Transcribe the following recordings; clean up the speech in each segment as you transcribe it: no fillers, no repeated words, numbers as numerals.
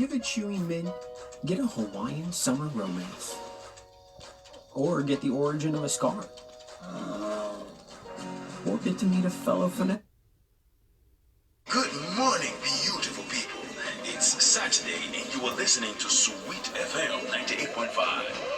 Give a chewy mint, get a Hawaiian summer romance. Or get the origin of a scar. Or get to meet a fellow fanatic. Good morning, beautiful people. It's Saturday and you are listening to Sweet FM 98.5.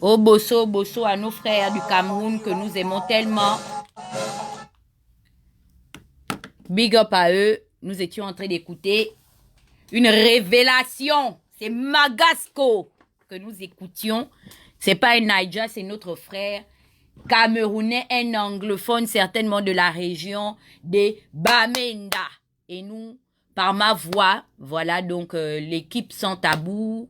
Au bosso, bosso à nos frères du Cameroun que nous aimons tellement. Big up à eux. Nous étions en train d'écouter une révélation. C'est Magasco que nous écoutions. C'est pas un Naija, c'est notre frère camerounais, un anglophone certainement de la région des Bamenda. Et nous, par ma voix, voilà donc l'équipe sans tabou,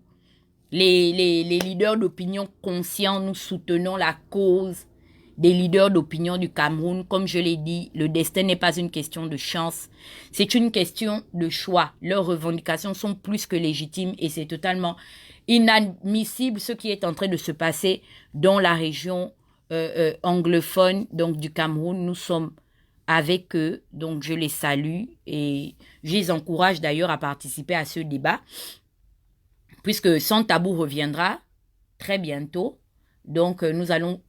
les leaders d'opinion conscients, nous soutenons la cause des leaders d'opinion du Cameroun. Comme je l'ai dit, le destin n'est pas une question de chance, c'est une question de choix. Leurs revendications sont plus que légitimes et c'est totalement inadmissible ce qui est en train de se passer dans la région anglophone donc du Cameroun. Nous sommes avec eux, donc je les salue et je les encourage d'ailleurs à participer à ce débat. puisque Sans Tabou reviendra très bientôt. Donc, nous allons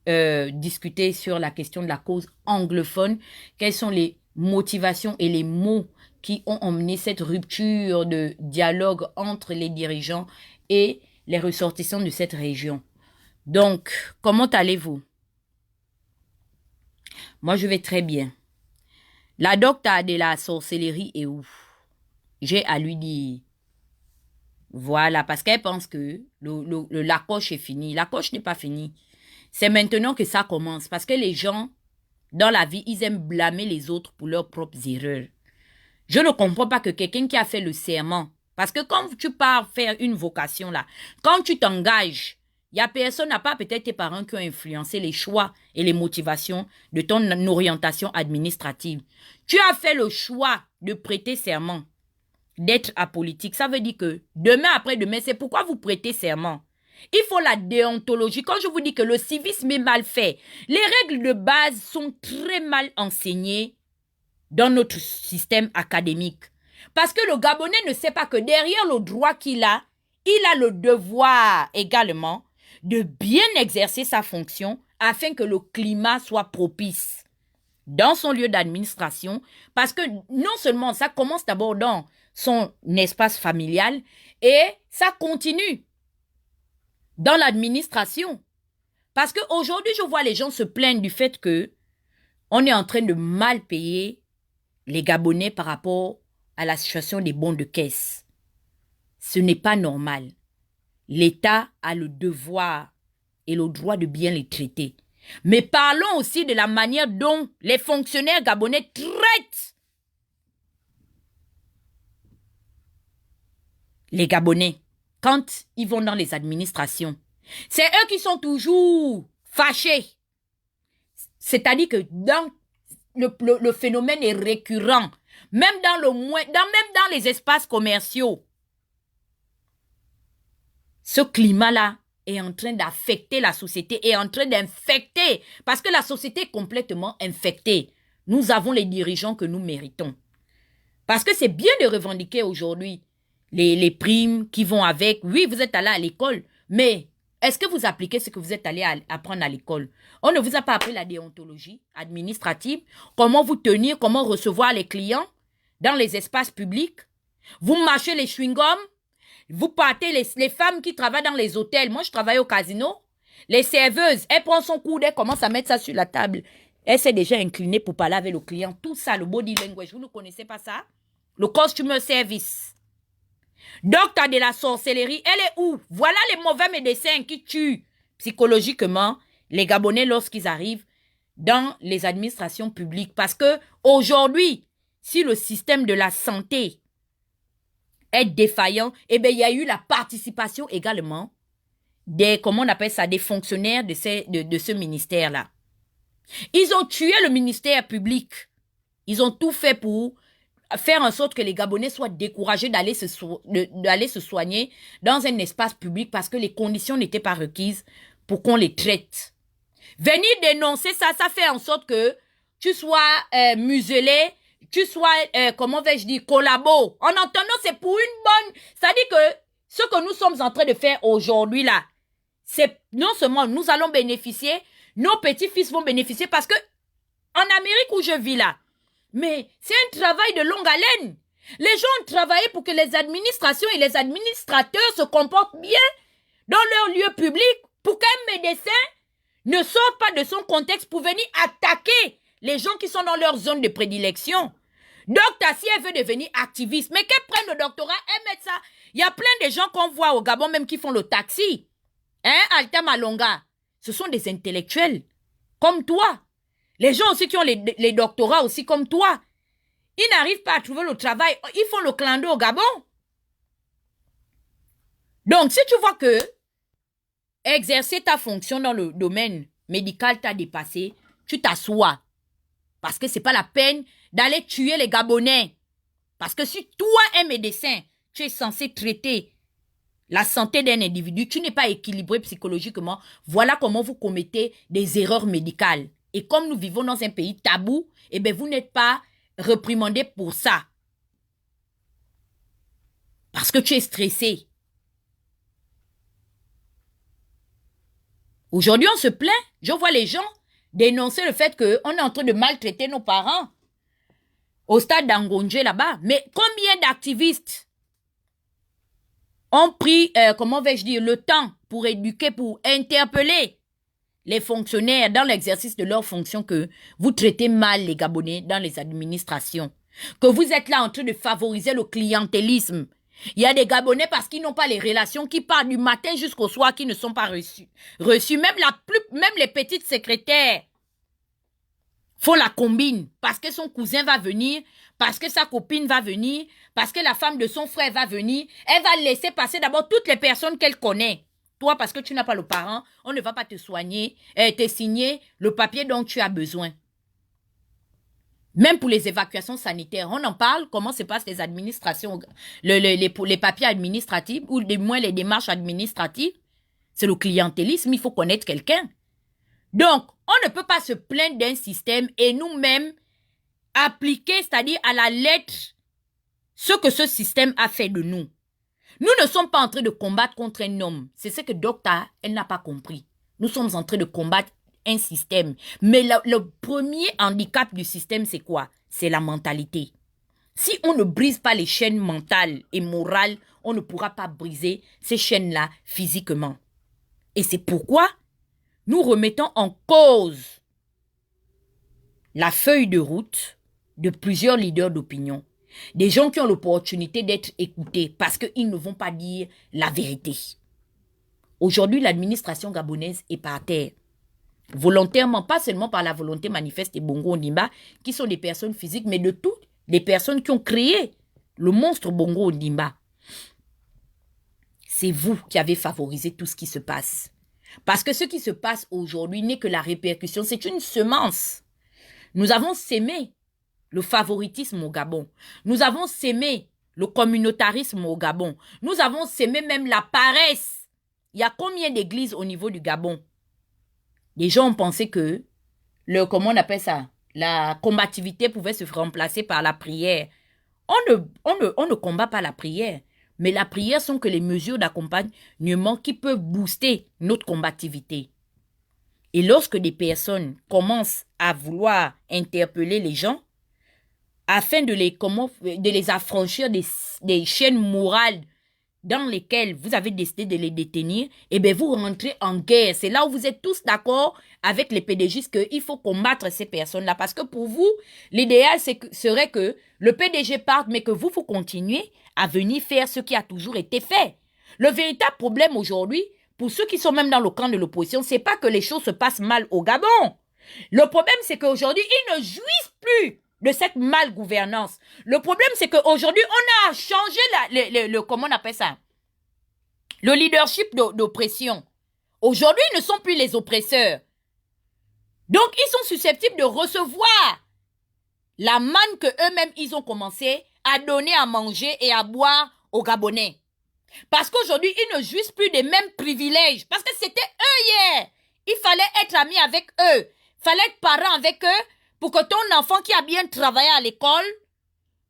discuter sur la question de la cause anglophone. Quelles sont les motivations et les mots qui ont emmené cette rupture de dialogue entre les dirigeants et les ressortissants de cette région. Donc, comment allez-vous? Moi, je vais très bien. La docta de la sorcellerie est où? J'ai à lui dire. Voilà, parce qu'elle pense que la coche est finie. La coche n'est pas finie. C'est maintenant que ça commence. Parce que les gens, dans la vie, ils aiment blâmer les autres pour leurs propres erreurs. Je ne comprends pas que quelqu'un qui a fait le serment, parce que quand tu pars faire une vocation là, quand tu t'engages, il n'y a personne, à part peut-être tes parents qui ont influencé les choix et les motivations de ton orientation administrative. Tu as fait le choix de prêter serment, d'être apolitique. Ça veut dire que demain après-demain, c'est pourquoi vous prêtez serment. Il faut la déontologie. Quand je vous dis que le civisme est mal fait, les règles de base sont très mal enseignées dans notre système académique. Parce que le Gabonais ne sait pas que derrière le droit qu'il a, il a le devoir également de bien exercer sa fonction afin que le climat soit propice dans son lieu d'administration. Parce que non seulement ça commence d'abord dans son espace familial et ça continue dans l'administration. Parce qu'aujourd'hui, je vois les gens se plaindre du fait que on est en train de mal payer les Gabonais par rapport à la situation des bons de caisse. Ce n'est pas normal. L'État a le devoir et le droit de bien les traiter. Mais parlons aussi de la manière dont les fonctionnaires gabonais traitent les Gabonais quand ils vont dans les administrations. C'est eux qui sont toujours fâchés. C'est-à-dire que dans le phénomène est récurrent, même dans les espaces commerciaux. Ce climat-là est en train d'affecter la société, est en train d'infecter, parce que la société est complètement infectée. Nous avons les dirigeants que nous méritons. Parce que c'est bien de revendiquer aujourd'hui les primes qui vont avec. Oui, vous êtes allé à l'école, mais est-ce que vous appliquez ce que vous êtes allé apprendre à l'école? On ne vous a pas appris la déontologie administrative, comment vous tenir, comment recevoir les clients dans les espaces publics. Vous mâchez les chewing-gums, vous partez les femmes qui travaillent dans les hôtels. Moi, je travaille au casino. Les serveuses, elles prennent son coude, elles commencent à mettre ça sur la table. Elle s'est déjà inclinée pour parler avec le client. Tout ça, le body language, vous ne connaissez pas ça? Le customer service. Docteur de la sorcellerie, elle est où? Voilà les mauvais médecins qui tuent psychologiquement les Gabonais lorsqu'ils arrivent dans les administrations publiques. Parce que aujourd'hui, si le système de la santé est défaillant, eh bien, il y a eu la participation également des, comment on appelle ça, des fonctionnaires de ce ministère-là. Ils ont tué le ministère public. Ils ont tout fait pour faire en sorte que les Gabonais soient découragés d'aller se soigner dans un espace public parce que les conditions n'étaient pas requises pour qu'on les traite. Venir dénoncer ça, ça fait en sorte que tu sois muselé, tu sois, comment vais-je dire, collabo. En entendant, c'est pour une bonne... C'est-à-dire que ce que nous sommes en train de faire aujourd'hui là, c'est non seulement nous allons bénéficier, nos petits-fils vont bénéficier parce que en Amérique où je vis là, mais c'est un travail de longue haleine. Les gens ont travaillé pour que les administrations et les administrateurs se comportent bien dans leur lieu public pour qu'un médecin ne sorte pas de son contexte pour venir attaquer les gens qui sont dans leur zone de prédilection. Docteur, si elle veut devenir activiste, mais qu'elle prenne le doctorat, elle mette ça. Il y a plein de gens qu'on voit au Gabon même qui font le taxi. Hein, Alta Malonga. Ce sont des intellectuels comme toi. Les gens aussi qui ont les doctorats aussi comme toi. Ils n'arrivent pas à trouver le travail. Ils font le clando au Gabon. Donc, si tu vois que exercer ta fonction dans le domaine médical t'a dépassé, tu t'assois. Parce que ce n'est pas la peine d'aller tuer les Gabonais. Parce que si toi, un médecin, tu es censé traiter la santé d'un individu, tu n'es pas équilibré psychologiquement. Voilà comment vous commettez des erreurs médicales. Et comme nous vivons dans un pays tabou, eh bien, vous n'êtes pas reprimandé pour ça. Parce que tu es stressé. Aujourd'hui, on se plaint. Je vois les gens dénoncer le fait qu'on est en train de maltraiter nos parents au stade d'Angonje là-bas. Mais combien d'activistes ont pris, comment vais-je dire, le temps pour éduquer, pour interpeller les fonctionnaires dans l'exercice de leurs fonctions que vous traitez mal les Gabonais dans les administrations, que vous êtes là en train de favoriser le clientélisme. Il y a des Gabonais parce qu'ils n'ont pas les relations, qui partent du matin jusqu'au soir, qui ne sont pas reçus. Même les petites secrétaires font la combine parce que son cousin va venir, parce que sa copine va venir, parce que la femme de son frère va venir. Elle va laisser passer d'abord toutes les personnes qu'elle connaît. Toi, parce que tu n'as pas le parent, on ne va pas te soigner, te signer le papier dont tu as besoin. Même pour les évacuations sanitaires, on en parle, comment se passent les administrations, les papiers administratifs, ou du moins les démarches administratives. C'est le clientélisme, il faut connaître quelqu'un. Donc, on ne peut pas se plaindre d'un système et nous-mêmes appliquer, c'est-à-dire à la lettre, ce que ce système a fait de nous. Nous ne sommes pas en train de combattre contre un homme. C'est ce que Docta, elle n'a pas compris. Nous sommes en train de combattre un système. Mais le premier handicap du système, c'est quoi? C'est la mentalité. Si on ne brise pas les chaînes mentales et morales, on ne pourra pas briser ces chaînes-là physiquement. Et c'est pourquoi nous remettons en cause la feuille de route de plusieurs leaders d'opinion. Des gens qui ont l'opportunité d'être écoutés parce qu'ils ne vont pas dire la vérité. Aujourd'hui, l'administration gabonaise est par terre. Volontairement, pas seulement par la volonté manifeste des Bongo Ondimba, qui sont des personnes physiques, mais de toutes les personnes qui ont créé le monstre Bongo Ondimba. C'est vous qui avez favorisé tout ce qui se passe. Parce que ce qui se passe aujourd'hui n'est que la répercussion, c'est une semence. Nous avons sémé le favoritisme au Gabon. Nous avons sémé le communautarisme au Gabon. Nous avons sémé même la paresse. Il y a combien d'églises au niveau du Gabon? Les gens ont pensé que comment on appelle ça? La combativité pouvait se remplacer par la prière. On ne combat pas la prière. Mais la prière sont que les mesures d'accompagnement qui peuvent booster notre combativité. Et lorsque des personnes commencent à vouloir interpeller les gens, afin de les affranchir des chaînes morales dans lesquelles vous avez décidé de les détenir, eh bien vous rentrez en guerre. C'est là où vous êtes tous d'accord avec les PDGistes qu'il faut combattre ces personnes-là. Parce que pour vous, l'idéal serait que le PDG parte, mais que vous continuez à venir faire ce qui a toujours été fait. Le véritable problème aujourd'hui, pour ceux qui sont même dans le camp de l'opposition, c'est pas que les choses se passent mal au Gabon. Le problème, c'est qu'aujourd'hui, ils ne jouissent plus de cette malgouvernance. Le problème, c'est qu'aujourd'hui, on a changé comment on appelle ça? Le leadership d'oppression. Aujourd'hui, ils ne sont plus les oppresseurs. Donc, ils sont susceptibles de recevoir la manne que eux-mêmes, ils ont commencé à donner à manger et à boire aux Gabonais. Parce qu'aujourd'hui, ils ne jouissent plus des mêmes privilèges. Parce que c'était eux hier. Il fallait être ami avec eux. Il fallait être parent avec eux pour que ton enfant qui a bien travaillé à l'école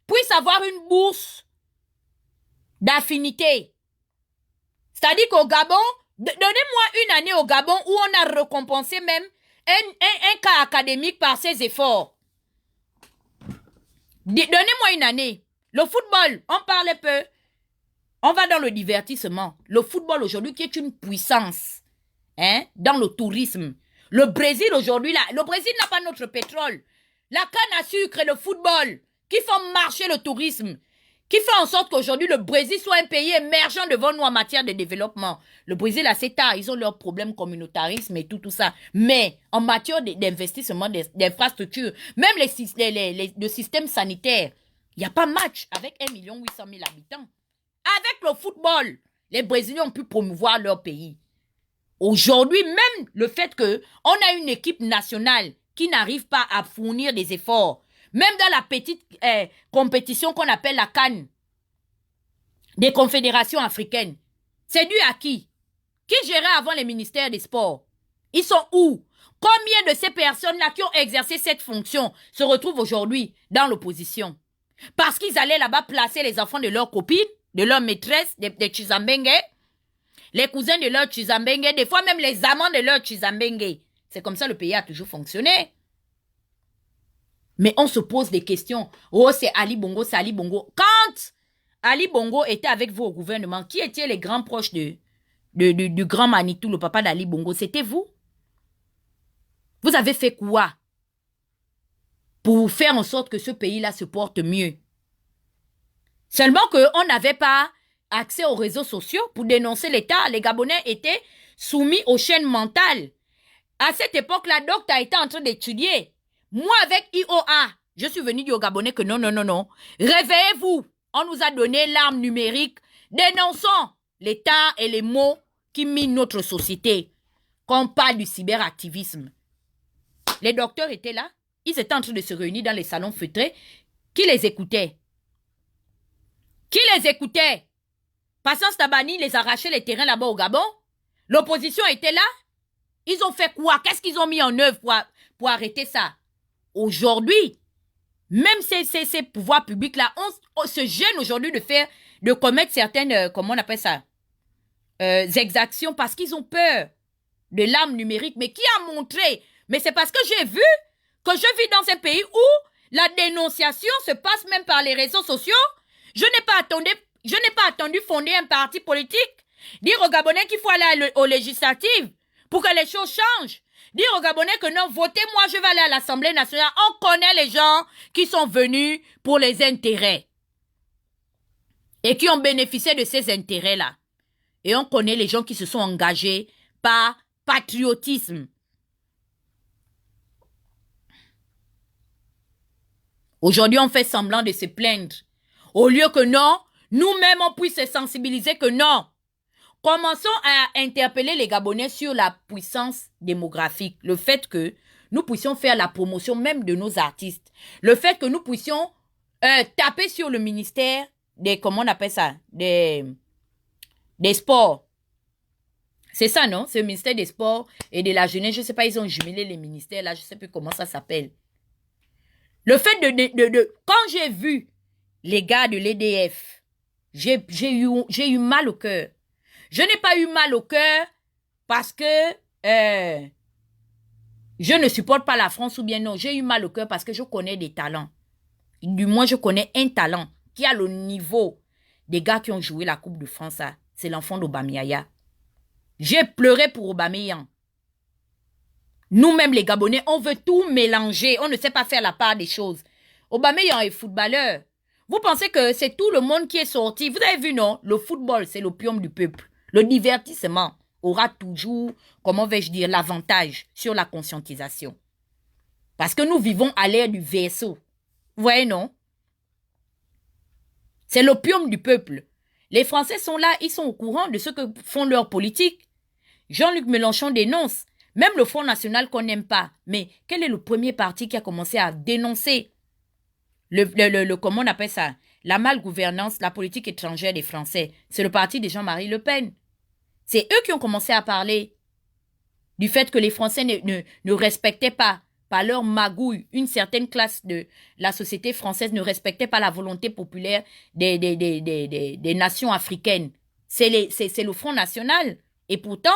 puisse avoir une bourse d'affinité. C'est-à-dire qu'au Gabon, donnez-moi une année au Gabon où on a récompensé même un cas académique par ses efforts. Donnez-moi une année. Le football, on parle peu. On va dans le divertissement. Le football aujourd'hui qui est une puissance dans le tourisme. Le Brésil aujourd'hui, le Brésil n'a pas notre pétrole. La canne à sucre et le football qui font marcher le tourisme, qui fait en sorte qu'aujourd'hui le Brésil soit un pays émergent devant nous en matière de développement. Le Brésil a c'est tard, ils ont leurs problèmes communautarisme et tout ça. Mais en matière d'investissement, d'infrastructures, même le système sanitaire, il n'y a pas match avec 1 800 000 habitants. Avec le football, les Brésiliens ont pu promouvoir leur pays. Aujourd'hui, même le fait qu'on a une équipe nationale qui n'arrive pas à fournir des efforts, même dans la petite compétition qu'on appelle la CAN, des confédérations africaines, c'est dû à qui? Qui gérait avant les ministères des Sports? Ils sont où? Combien de ces personnes-là qui ont exercé cette fonction se retrouvent aujourd'hui dans l'opposition? Parce qu'ils allaient là-bas placer les enfants de leurs copines, de leurs maîtresses, des Chizambengue. les cousins de leur Chizambenge, des fois même les amants de leur Chizambenge. C'est comme ça le pays a toujours fonctionné. Mais on se pose des questions. Oh, c'est Ali Bongo, c'est Ali Bongo. Quand Ali Bongo était avec vous au gouvernement, qui étaient les grands proches du grand Manitou, le papa d'Ali Bongo? C'était vous? Vous avez fait quoi pour faire en sorte que ce pays-là se porte mieux? Seulement qu'on n'avait pas accès aux réseaux sociaux pour dénoncer l'État. Les Gabonais étaient soumis aux chaînes mentales. À cette époque-là, Docteur était en train d'étudier. Moi, avec IOA, je suis venu dire aux Gabonais que non. Réveillez-vous. On nous a donné l'arme numérique. Dénonçons l'État et les maux qui minent notre société. Quand on parle du cyberactivisme. Les docteurs étaient là. Ils étaient en train de se réunir dans les salons feutrés. Qui les écoutait? Qui les écoutait? Patience Tabani les arrachait les terrains là-bas au Gabon. L'opposition était là. Ils ont fait quoi? Qu'est-ce qu'ils ont mis en œuvre pour arrêter ça? Aujourd'hui, même ces pouvoirs publics-là, on se gêne aujourd'hui de commettre certaines, comment on appelle ça, exactions parce qu'ils ont peur de l'arme numérique. Mais qui a montré? Mais c'est parce que j'ai vu que je vis dans un pays où la dénonciation se passe même par les réseaux sociaux. Je n'ai pas attendu fonder un parti politique. Dire aux Gabonais qu'il faut aller aux législatives pour que les choses changent. Dire aux Gabonais que non, votez-moi, je vais aller à l'Assemblée nationale. On connaît les gens qui sont venus pour les intérêts. Et qui ont bénéficié de ces intérêts-là. Et on connaît les gens qui se sont engagés par patriotisme. Aujourd'hui, on fait semblant de se plaindre. Au lieu que non, nous-mêmes, on puisse se sensibiliser que non. Commençons à interpeller les Gabonais sur la puissance démographique. Le fait que nous puissions faire la promotion même de nos artistes. Le fait que nous puissions taper sur le ministère des, comment on appelle ça, des sports. C'est ça, non? C'est le ministère des sports et de la jeunesse. Je ne sais pas, ils ont jumelé les ministères là. Je ne sais plus comment ça s'appelle. Le fait quand j'ai vu les gars de l'EDF, j'ai eu mal au cœur. Je n'ai pas eu mal au cœur parce que je ne supporte pas la France ou bien non. J'ai eu mal au cœur parce que je connais des talents. Du moins, je connais un talent qui a le niveau des gars qui ont joué la Coupe de France. C'est l'enfant d'Obameyaya. J'ai pleuré pour Aubameyang. Nous-mêmes, les Gabonais, on veut tout mélanger. On ne sait pas faire la part des choses. Aubameyang est footballeur. Vous pensez que c'est tout le monde qui est sorti? Vous avez vu, non? Le football, c'est l'opium du peuple. Le divertissement aura toujours, comment vais-je dire, l'avantage sur la conscientisation. Parce que nous vivons à l'ère du vaisseau. Vous voyez, non? C'est l'opium du peuple. Les Français sont là, ils sont au courant de ce que font leurs politiques. Jean-Luc Mélenchon dénonce. Même le Front National qu'on n'aime pas. Mais quel est le premier parti qui a commencé à dénoncer comment on appelle ça? La malgouvernance, la politique étrangère des Français. C'est le parti de Jean-Marie Le Pen. C'est eux qui ont commencé à parler du fait que les Français ne respectaient pas, par leur magouille, une certaine classe de la société française ne respectait pas la volonté populaire des nations africaines. C'est le Front National. Et pourtant,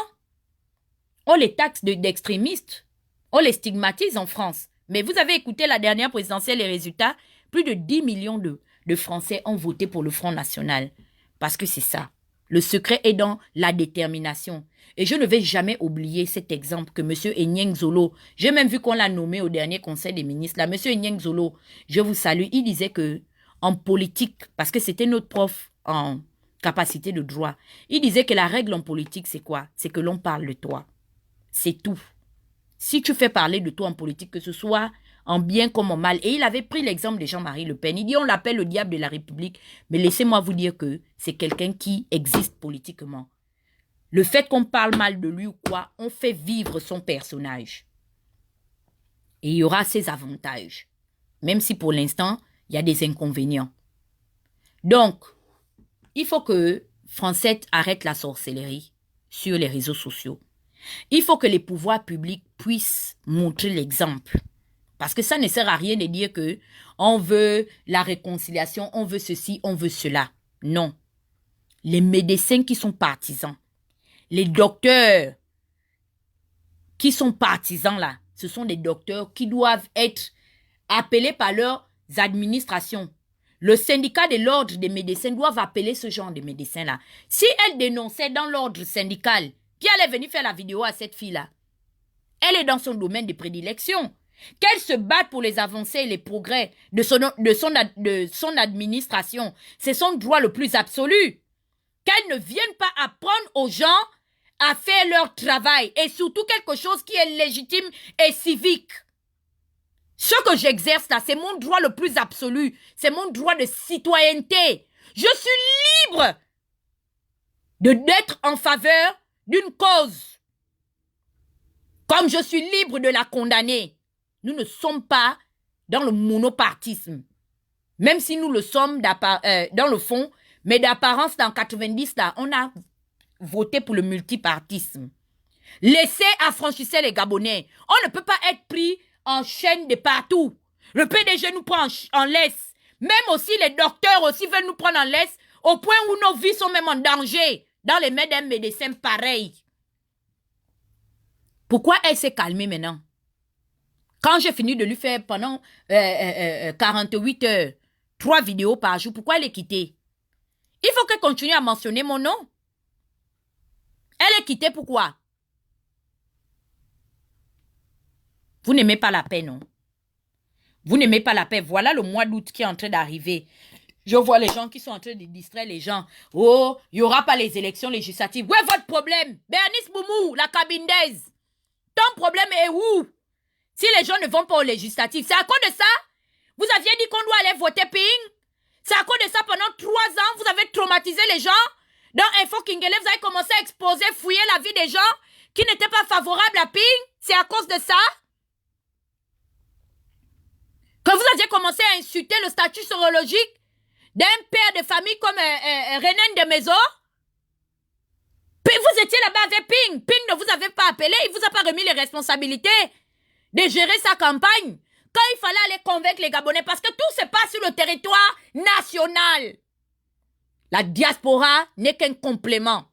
on les taxe d'extrémistes. On les stigmatise en France. Mais vous avez écouté la dernière présidentielle, les résultats. Plus de 10 millions de Français ont voté pour le Front National. Parce que c'est ça. Le secret est dans la détermination. Et je ne vais jamais oublier cet exemple que M. Enyeng Zolo, j'ai même vu qu'on l'a nommé au dernier conseil des ministres. Là, M. Enyeng Zolo, je vous salue. Il disait que en politique, parce que c'était notre prof en capacité de droit, il disait que la règle en politique, c'est quoi? C'est que l'on parle de toi. C'est tout. Si tu fais parler de toi en politique, que ce soit en bien comme en mal. Et il avait pris l'exemple de Jean-Marie Le Pen. Il dit, on l'appelle le diable de la République. Mais laissez-moi vous dire que c'est quelqu'un qui existe politiquement. Le fait qu'on parle mal de lui ou quoi, on fait vivre son personnage. Et il y aura ses avantages. Même si pour l'instant, il y a des inconvénients. Donc, il faut que Francette arrête la sorcellerie sur les réseaux sociaux. Il faut que les pouvoirs publics puissent montrer l'exemple. Parce que ça ne sert à rien de dire que on veut la réconciliation, on veut ceci, on veut cela. Non. Les médecins qui sont partisans, les docteurs qui sont partisans là, ce sont des docteurs qui doivent être appelés par leurs administrations. Le syndicat de l'ordre des médecins doivent appeler ce genre de médecins-là. Si elle dénonçait dans l'ordre syndical, qui allait venir faire la vidéo à cette fille-là? Elle est dans son domaine de prédilection. Qu'elle se batte pour les avancées et les progrès de son administration. C'est son droit le plus absolu. Qu'elle ne vienne pas apprendre aux gens à faire leur travail. Et surtout quelque chose qui est légitime et civique. Ce que j'exerce là, c'est mon droit le plus absolu. C'est mon droit de citoyenneté. Je suis libre d'être en faveur d'une cause. Comme je suis libre de la condamner. Nous ne sommes pas dans le monopartisme. Même si nous le sommes dans le fond, mais d'apparence, dans 90, là, on a voté pour le multipartisme. Laissez affranchir les Gabonais. On ne peut pas être pris en chaîne de partout. Le PDG nous prend en laisse. Même aussi, les docteurs aussi veulent nous prendre en laisse au point où nos vies sont même en danger dans les mains d'un médecin pareil. Pourquoi elle s'est calmée maintenant? Quand j'ai fini de lui faire pendant 48 heures, 3 vidéos par jour, pourquoi elle est quittée? Il faut qu'elle continue à mentionner mon nom. Elle est quittée pourquoi? Vous n'aimez pas la paix, non? Vous n'aimez pas la paix. Voilà le mois d'août qui est en train d'arriver. Je vois les gens qui sont en train de distraire les gens. Oh, il n'y aura pas les élections législatives. Où est votre problème? Bernice Boumou, la cabindaise. Ton problème est où? Si les gens ne vont pas aux législatives, c'est à cause de ça? Vous aviez dit qu'on doit aller voter Ping? C'est à cause de ça, pendant 3 ans, vous avez traumatisé les gens? Dans Info Kingele, vous avez commencé à exposer, fouiller la vie des gens qui n'étaient pas favorables à Ping? C'est à cause de ça? Que vous aviez commencé à insulter le statut sorologique d'un père de famille comme Renan de Maison? Puis vous étiez là-bas avec Ping. Ping ne vous avait pas appelé, il vous a pas remis les responsabilités de gérer sa campagne. Quand il fallait aller convaincre les Gabonais, parce que tout se passe sur le territoire national. La diaspora n'est qu'un complément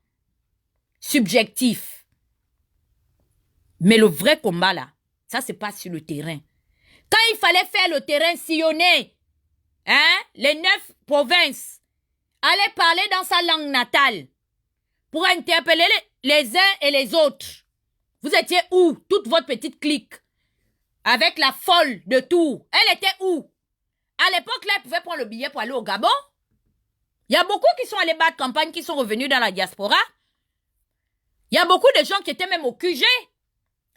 subjectif. Mais le vrai combat là, ça se passe sur le terrain. Quand il fallait faire le terrain sillonné, les 9 provinces, aller parler dans sa langue natale pour interpeller les uns et les autres. Vous étiez où? Toute votre petite clique. Avec la folle de Tours. Elle était où? À l'époque, là, elle pouvait prendre le billet pour aller au Gabon. Il y a beaucoup qui sont allés battre campagne, qui sont revenus dans la diaspora. Il y a beaucoup de gens qui étaient même au QG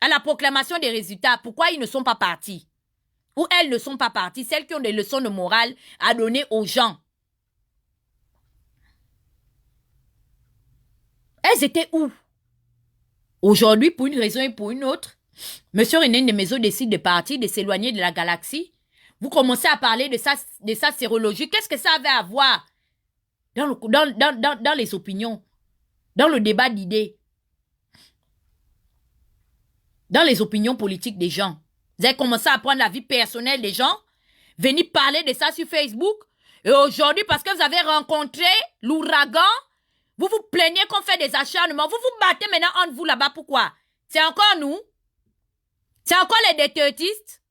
à la proclamation des résultats. Pourquoi ils ne sont pas partis? Ou elles ne sont pas parties, celles qui ont des leçons de morale à donner aux gens. Elles étaient où? Aujourd'hui, pour une raison et pour une autre, M. René de Maison décide de partir, de s'éloigner de la galaxie. Vous commencez à parler de sa sérologie. Qu'est-ce que ça avait à voir dans les opinions, dans le débat d'idées, dans les opinions politiques des gens? Vous avez commencé à prendre la vie personnelle des gens, venir parler de ça sur Facebook. Et aujourd'hui, parce que vous avez rencontré l'ouragan, vous vous plaignez qu'on fait des acharnements. Vous vous battez maintenant entre vous là-bas. Pourquoi? C'est encore nous? C'est encore les détaitistes?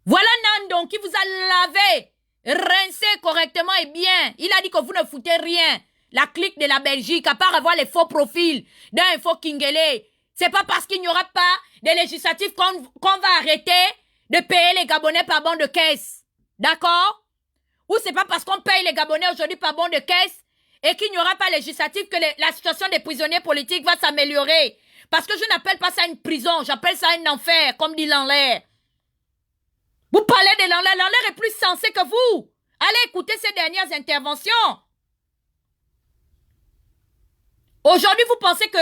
Voilà Nandon qui vous a lavé, rincé correctement et bien. Il a dit que vous ne foutez rien. La clique de la Belgique, à part avoir les faux profils d'un Info Kingele. C'est pas parce qu'il n'y aura pas de législatifs qu'on va arrêter de payer les Gabonais par bon de caisse. D'accord? Ou c'est pas parce qu'on paye les Gabonais aujourd'hui par bon de caisse et qu'il n'y aura pas législatif que la situation des prisonniers politiques va s'améliorer. Parce que je n'appelle pas ça une prison, j'appelle ça un enfer, comme dit Lanlaire. Vous parlez de Lanlaire, Lanlaire est plus sensé que vous. Allez écouter ses dernières interventions. Aujourd'hui, vous pensez que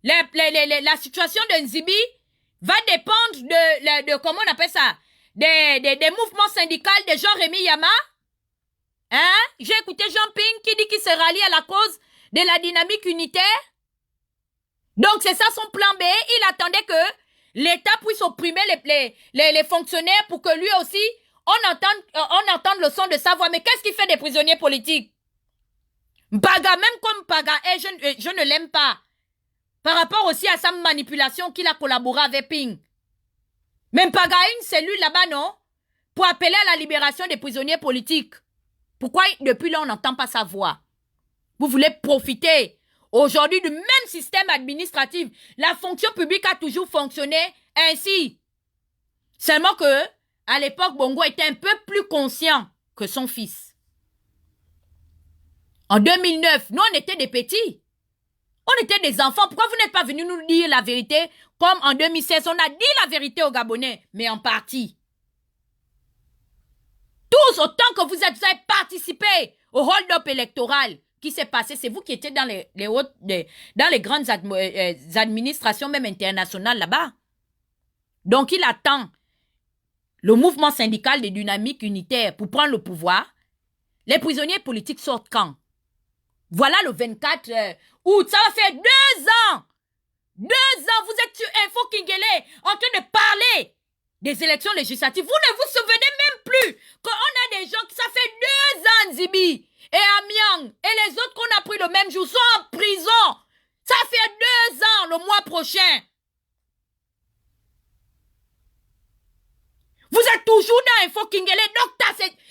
la situation de Nzibi va dépendre de comment on appelle ça, des mouvements syndicaux de Jean-Rémy Yama? J'ai écouté Jean Ping qui dit qu'il se rallie à la cause de la dynamique unitaire. Donc c'est ça son plan B. Il attendait que l'État puisse opprimer les fonctionnaires pour que lui aussi, on entende le son de sa voix. Mais qu'est-ce qu'il fait des prisonniers politiques? Mpaga, même comme Mpaga, je ne l'aime pas. par rapport aussi à sa manipulation qu'il a collaboré avec Ping. Même pas une cellule là-bas, non? Pour appeler à la libération des prisonniers politiques. Pourquoi depuis là on n'entend pas sa voix? Vous voulez profiter aujourd'hui du même système administratif. La fonction publique a toujours fonctionné ainsi. Seulement que, à l'époque, Bongo était un peu plus conscient que son fils. En 2009, nous on était des petits. On était des enfants. Pourquoi vous n'êtes pas venus nous dire la vérité? Comme en 2016, on a dit la vérité aux Gabonais, mais en partie. Tous, autant que vous avez participé au hold-up électoral qui s'est passé, c'est vous qui étiez dans les grandes administrations, même internationales là-bas. Donc, il attend le mouvement syndical des dynamiques unitaires pour prendre le pouvoir. Les prisonniers politiques sortent quand? Voilà le 24 août. Ça va faire 2 ans. 2 ans, vous êtes sur Info Kingele en train de parler des élections législatives. Vous ne vous souvenez même plus qu'on a des gens qui, ça fait 2 ans, Zibi et Amiang et les autres qu'on a pris le même jour sont en prison. Ça fait 2 ans le mois prochain. Vous êtes toujours dans Info Kingele. Donc,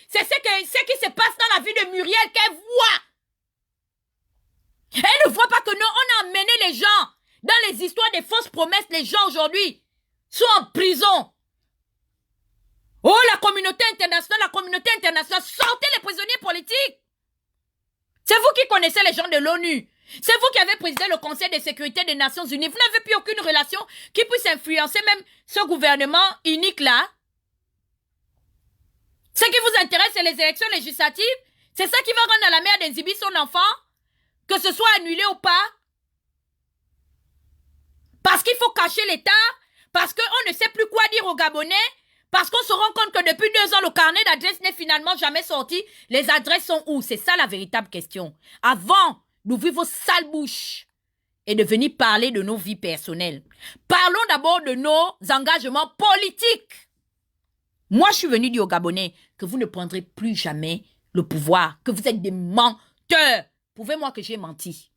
c'est ce qui se passe dans la vie de Muriel qu'elle voit. Elle ne voit pas que nous, on a emmené les gens dans les histoires des fausses promesses. Les gens aujourd'hui sont en prison. Oh, la communauté internationale, sortez les prisonniers politiques. C'est vous qui connaissez les gens de l'ONU. C'est vous qui avez présidé le Conseil de sécurité des Nations Unies. Vous n'avez plus aucune relation qui puisse influencer même ce gouvernement unique-là. Ce qui vous intéresse, c'est les élections législatives. C'est ça qui va rendre à la mère d'Nzibi son enfant, que ce soit annulé ou pas. Parce qu'il faut cacher l'État, parce qu'on ne sait plus quoi dire aux Gabonais, parce qu'on se rend compte que depuis 2 ans, le carnet d'adresses n'est finalement jamais sorti. Les adresses sont où? C'est ça la véritable question. Avant d'ouvrir vos sales bouches et de venir parler de nos vies personnelles, parlons d'abord de nos engagements politiques. Moi, je suis venu dire aux Gabonais que vous ne prendrez plus jamais le pouvoir, que vous êtes des menteurs. Prouvez-moi que j'ai menti.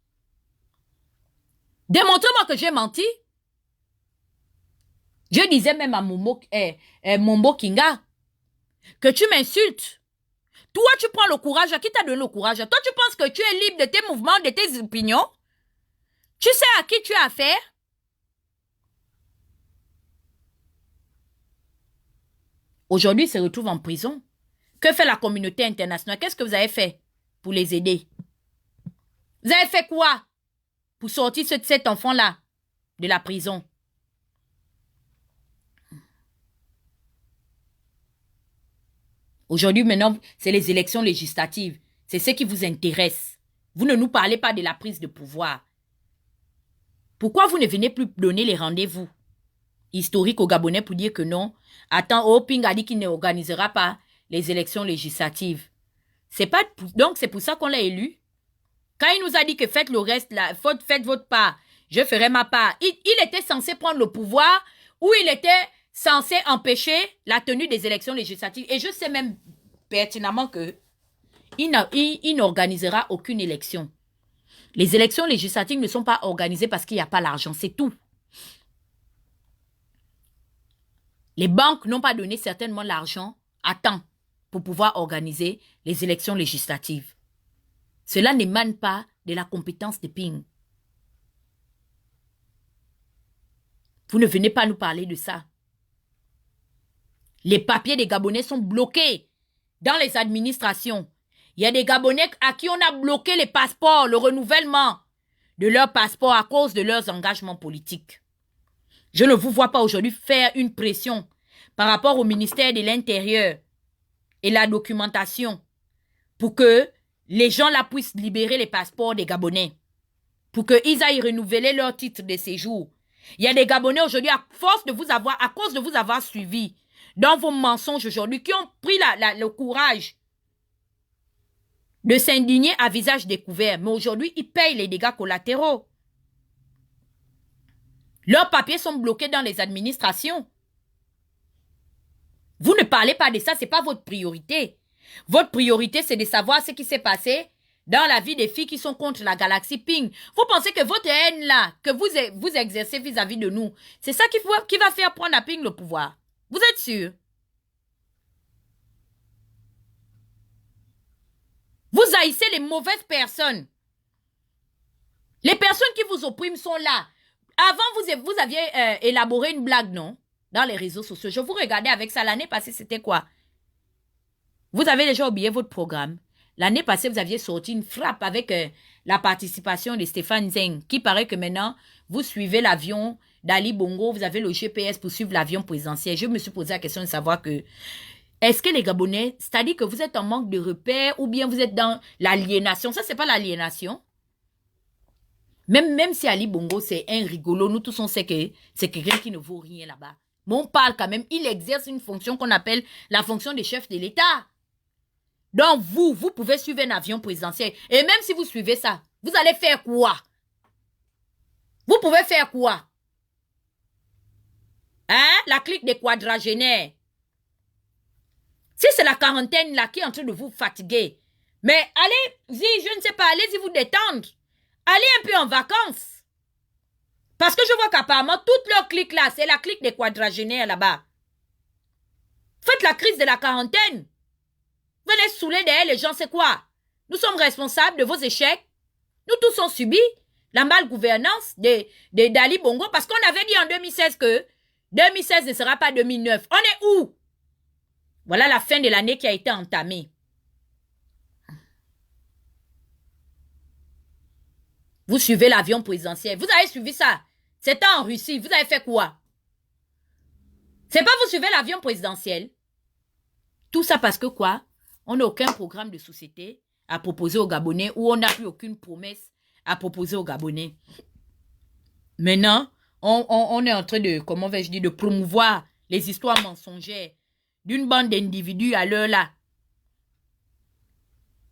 Démontrez-moi que j'ai menti. Je disais même à Mombo Kinga que tu m'insultes. Toi, tu prends le courage. Qui t'a donné le courage? Toi, tu penses que tu es libre de tes mouvements, de tes opinions? Tu sais à qui tu as affaire? Aujourd'hui, ils se retrouvent en prison. Que fait la communauté internationale? Qu'est-ce que vous avez fait pour les aider? Vous avez fait quoi pour sortir cet enfant-là de la prison? Aujourd'hui, maintenant, c'est les élections législatives. C'est ce qui vous intéresse. Vous ne nous parlez pas de la prise de pouvoir. Pourquoi vous ne venez plus donner les rendez-vous historiques aux Gabonais pour dire que non? Attends, Ping a dit qu'il n'organisera pas les élections législatives. Donc, c'est pour ça qu'on l'a élu. Quand il nous a dit que faites le reste, faites votre part, je ferai ma part. Il était censé prendre le pouvoir ou il était censé empêcher la tenue des élections législatives. Et je sais même pertinemment que il n'organisera aucune élection. Les élections législatives ne sont pas organisées parce qu'il n'y a pas l'argent, c'est tout. Les banques n'ont pas donné certainement l'argent à temps pour pouvoir organiser les élections législatives. Cela n'émane pas de la compétence de Ping. Vous ne venez pas nous parler de ça. Les papiers des Gabonais sont bloqués dans les administrations. Il y a des Gabonais à qui on a bloqué les passeports, le renouvellement de leurs passeports à cause de leurs engagements politiques. Je ne vous vois pas aujourd'hui faire une pression par rapport au ministère de l'Intérieur et la documentation pour que les gens là puissent libérer les passeports des Gabonais, pour qu'ils aillent renouveler leur titre de séjour. Il y a des Gabonais aujourd'hui, à cause de vous avoir suivi dans vos mensonges aujourd'hui, qui ont pris le courage de s'indigner à visage découvert. Mais aujourd'hui, ils payent les dégâts collatéraux. Leurs papiers sont bloqués dans les administrations. Vous ne parlez pas de ça, ce n'est pas votre priorité. Votre priorité, c'est de savoir ce qui s'est passé dans la vie des filles qui sont contre la galaxie Pink. Vous pensez que votre haine là, que vous exercez vis-à-vis de nous, c'est ça qui va faire prendre à Pink le pouvoir? Vous êtes sûr? Vous haïssez les mauvaises personnes. Les personnes qui vous oppriment sont là. Avant, vous aviez élaboré une blague, non? Dans les réseaux sociaux. Je vous regardais avec ça. L'année passée, c'était quoi? Vous avez déjà oublié votre programme. L'année passée, vous aviez sorti une frappe avec la participation de Stéphane Zeng, qui paraît que maintenant, vous suivez l'avion d'Ali Bongo, vous avez le GPS pour suivre l'avion présidentiel. Je me suis posé la question de savoir que, est-ce que les Gabonais, c'est-à-dire que vous êtes en manque de repères ou bien vous êtes dans l'aliénation? Ça, c'est pas l'aliénation. Même si Ali Bongo, c'est un rigolo, nous tous on sait que c'est quelqu'un qui ne vaut rien là-bas. Mais on parle quand même, il exerce une fonction qu'on appelle la fonction de chef de l'État. Donc vous pouvez suivre un avion présidentiel. Et même si vous suivez ça, vous allez faire quoi? Vous pouvez faire quoi? Hein? La clique des quadragénaires. Si c'est la quarantaine là qui est en train de vous fatiguer, mais allez-y, je ne sais pas, allez-y vous détendre. Allez un peu en vacances. Parce que je vois qu'apparemment, toute leur clique là, c'est la clique des quadragénaires là-bas. Faites la crise de la quarantaine. Venez saouler derrière les gens, c'est quoi? Nous sommes responsables de vos échecs. Nous tous on subi la malgouvernance d'Ali Bongo parce qu'on avait dit en 2016 que 2016 ne sera pas 2009. On est où? Voilà la fin de l'année qui a été entamée. Vous suivez l'avion présidentiel. Vous avez suivi ça. C'était en Russie. Vous avez fait quoi? C'est pas vous suivez l'avion présidentiel. Tout ça parce que quoi? On n'a aucun programme de société à proposer aux Gabonais ou on n'a plus aucune promesse à proposer aux Gabonais. Maintenant, on est en train de, comment vais-je dire, de promouvoir les histoires mensongères d'une bande d'individus à l'heure là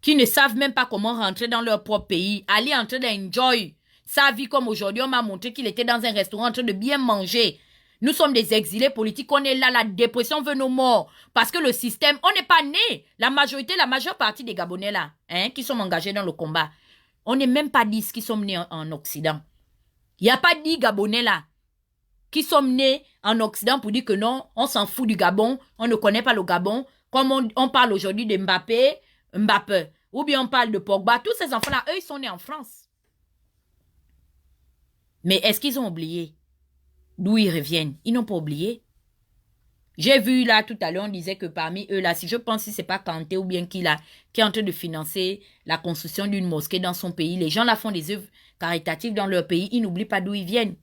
qui ne savent même pas comment rentrer dans leur propre pays, aller en train d'enjoy sa vie comme aujourd'hui. On m'a montré qu'il était dans un restaurant en train de bien manger. Nous sommes des exilés politiques, on est là, la dépression veut nos morts. Parce que le système, on n'est pas né. La majeure partie des Gabonais là, hein, qui sont engagés dans le combat, on n'est même pas 10 qui sont nés en Occident. Il n'y a pas 10 Gabonais là qui sont nés en Occident pour dire que non, on s'en fout du Gabon, on ne connaît pas le Gabon. Comme on parle aujourd'hui de Mbappé, ou bien on parle de Pogba, tous ces enfants-là, eux, ils sont nés en France. Mais est-ce qu'ils ont oublié d'où ils reviennent? Ils n'ont pas oublié. J'ai vu là tout à l'heure, on disait que parmi eux là, si je pense que c'est pas Kanté ou bien qui est en train de financer la construction d'une mosquée dans son pays, les gens là font des œuvres caritatives dans leur pays, ils n'oublient pas d'où ils viennent.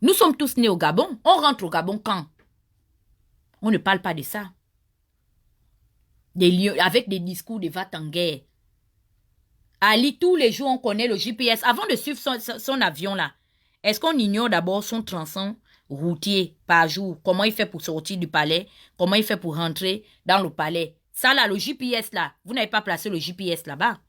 Nous sommes tous nés au Gabon. On rentre au Gabon quand? On ne parle pas de ça. Avec des discours de va-t-en-guerre. Ali, tous les jours, on connaît le GPS. Avant de suivre son avion là, est-ce qu'on ignore d'abord son tronçon routier par jour? Comment il fait pour sortir du palais? Comment il fait pour rentrer dans le palais? Ça là, le GPS là, vous n'avez pas placé le GPS là-bas.